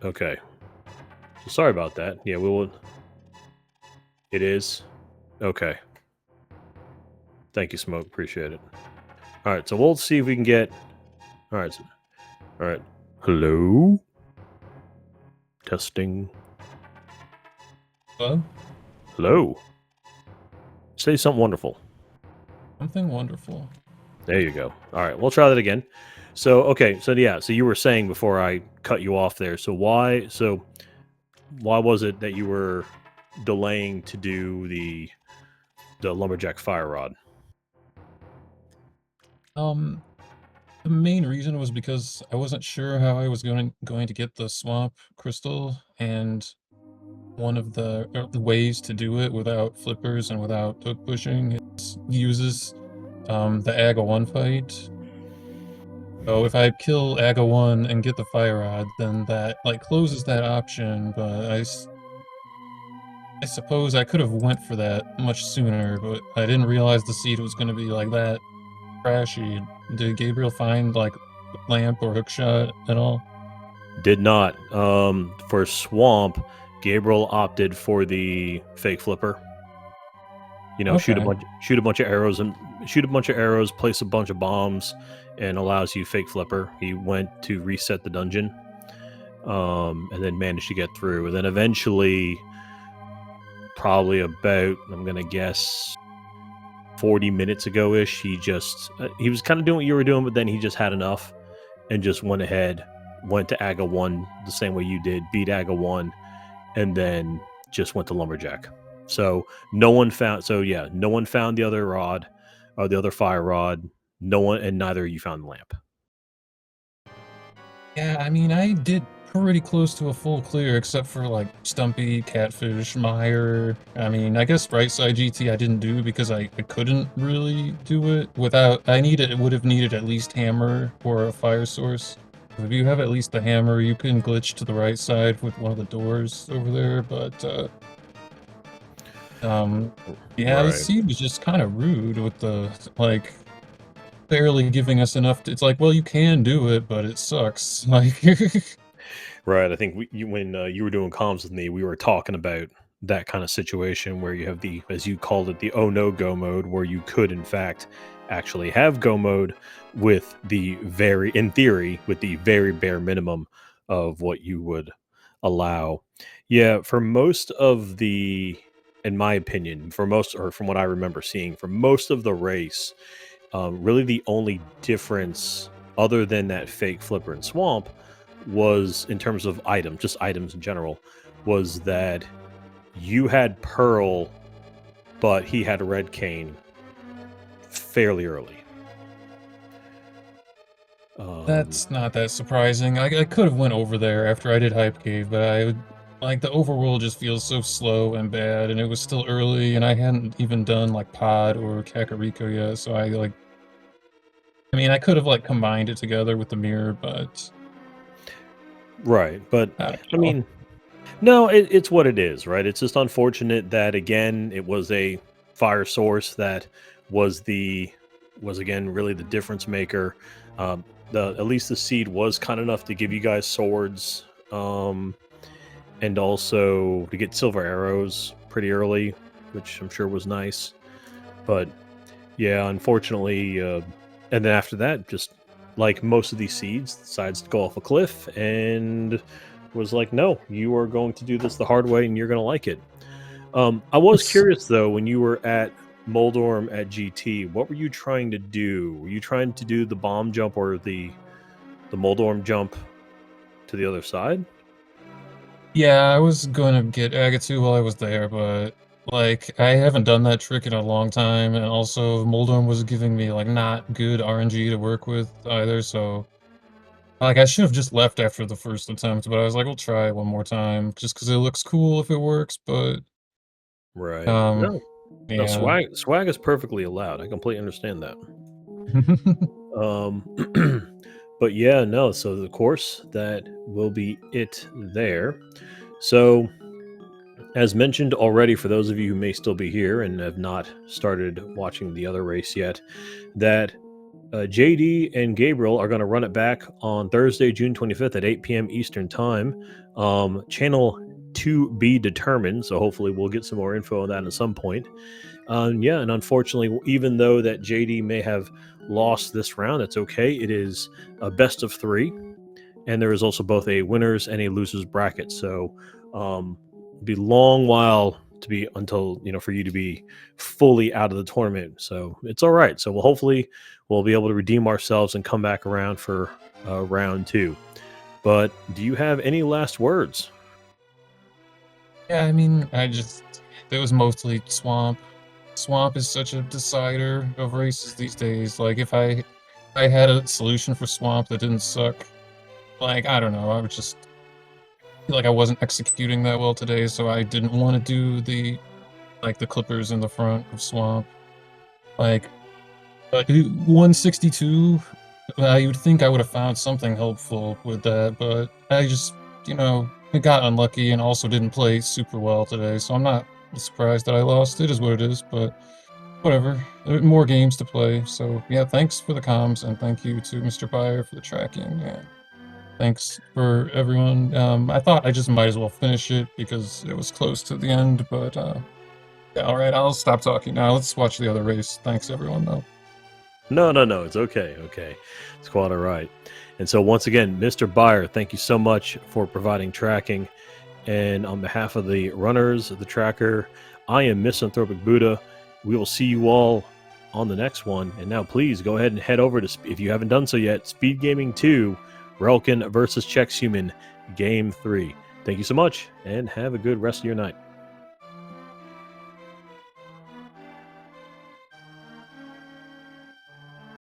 Okay. So sorry about that. Yeah, we will. It is. Okay. Thank you, Smoke. Appreciate it. All right, so we'll see if we can get. All right. All right. Hello? Testing. Hello? Hello. Say something wonderful. Something wonderful. There you go. All right, we'll try that again. So, okay, so yeah, so you were saying before I cut you off there. So why was it that you were delaying to do the lumberjack fire rod? The main reason was because I wasn't sure how I was going to get the swamp crystal, and one of the ways to do it without flippers and without hook pushing uses the AGA 1 fight. So if I kill AGA 1 and get the fire rod, then that like closes that option, but I suppose I could have went for that much sooner, but I didn't realize the seed was going to be like that trashy. Did Gabriel find like lamp or hookshot at all? Did not. For swamp, Gabriel opted for the fake flipper. You know, shoot a Okay. bunch of arrows, place a bunch of bombs, and allows you fake flipper. He went to reset the dungeon, and then managed to get through. And then eventually, probably about, I'm gonna guess, 40 minutes ago ish, he was kind of doing what you were doing, but then he just had enough and just went ahead, went to AGA 1 the same way you did, beat AGA 1, and then just went to lumberjack. So no one found the other rod or the other fire rod. No one, and neither of you found the lamp. Yeah, I mean, I did pretty close to a full clear, except for like Stumpy, Catfish, Meyer. I mean, I guess right side GT I didn't do because I couldn't really do it without. It would have needed at least hammer or a fire source. If you have at least the hammer, you can glitch to the right side with one of the doors over there. But yeah, the Right. seed was just kind of rude with the like barely giving us enough. It's like, well, you can do it, but it sucks. Like. Right. I think when you were doing comms with me, we were talking about that kind of situation where you have the, as you called it, the oh no go mode, where you could in fact actually have go mode with in theory, with the very bare minimum of what you would allow. Yeah, for most of the, in my opinion, or from what I remember seeing, for most of the race, really the only difference other than that fake flipper and swamp was in terms of items, just items in general, was that you had Pearl, but he had a Red Cane fairly early. That's not that surprising. I could have went over there after I did Hype Cave, but like the overworld just feels so slow and bad, and it was still early, and I hadn't even done like Pod or Kakariko yet, so I mean, I could have like combined it together with the mirror, but right, but I don't I know. mean, no, it's what it is, right? It's just unfortunate that again it was a fire source that was again really the difference maker. At least the seed was kind enough to give you guys swords, and also to get silver arrows pretty early, which I'm sure was nice. But yeah, unfortunately, and then after that, just like most of these seeds, decides to go off a cliff and was like, "No, you are going to do this the hard way, and you're going to like it." I was It's curious though, when you were at Moldorm at GT, what were you trying to do? Were you trying to do the bomb jump or the Moldorm jump to the other side? Yeah, I was gonna get Agatu while I was there, but like I haven't done that trick in a long time, and also Moldorm was giving me like not good RNG to work with either, so like I should have just left after the first attempt, but I was like, we'll try it one more time just because it looks cool if it works, but Right. um No, no, yeah. swag is perfectly allowed. I completely understand that. Um, but yeah, no. So the course that will be it there. So, as mentioned already, for those of you who may still be here and have not started watching the other race yet, that JD and Gabriel are going to run it back on Thursday, June 25th at 8 p.m. Eastern Time. Channel to be determined, so hopefully we'll get some more info on that at some point. Yeah, and unfortunately, even though that JD may have lost this round, it's okay. It is a best of 3, and there is also both a winners and a losers bracket. So, be a long while to be until for you to be fully out of the tournament. So it's all right. So hopefully we'll be able to redeem ourselves and come back around for round 2. But do you have any last words? Yeah, I mean, it was mostly Swamp. Swamp is such a decider of races these days. Like, if I had a solution for Swamp that didn't suck, like, I don't know, I would just feel like I wasn't executing that well today, so I didn't want to do the clippers in the front of Swamp. Like, 162, you'd think I would have found something helpful with that, but I just, I got unlucky and also didn't play super well today, so I'm not surprised that I lost. It is what it is, but whatever. There are more games to play, so yeah, thanks for the comms, and thank you to Mr. Byer for the tracking, and thanks for everyone. I thought I just might as well finish it because it was close to the end, but yeah, alright, I'll stop talking now. Let's watch the other race. Thanks everyone, though. No, it's okay. It's quite all right. And so once again, Mr. Byer, thank you so much for providing tracking. And on behalf of the runners, the tracker, I am Misanthropic Buddha. We will see you all on the next one. And now please go ahead and head over to, if you haven't done so yet, Speed Gaming 2, Relkin versus Chex Human, Game 3. Thank you so much, and have a good rest of your night.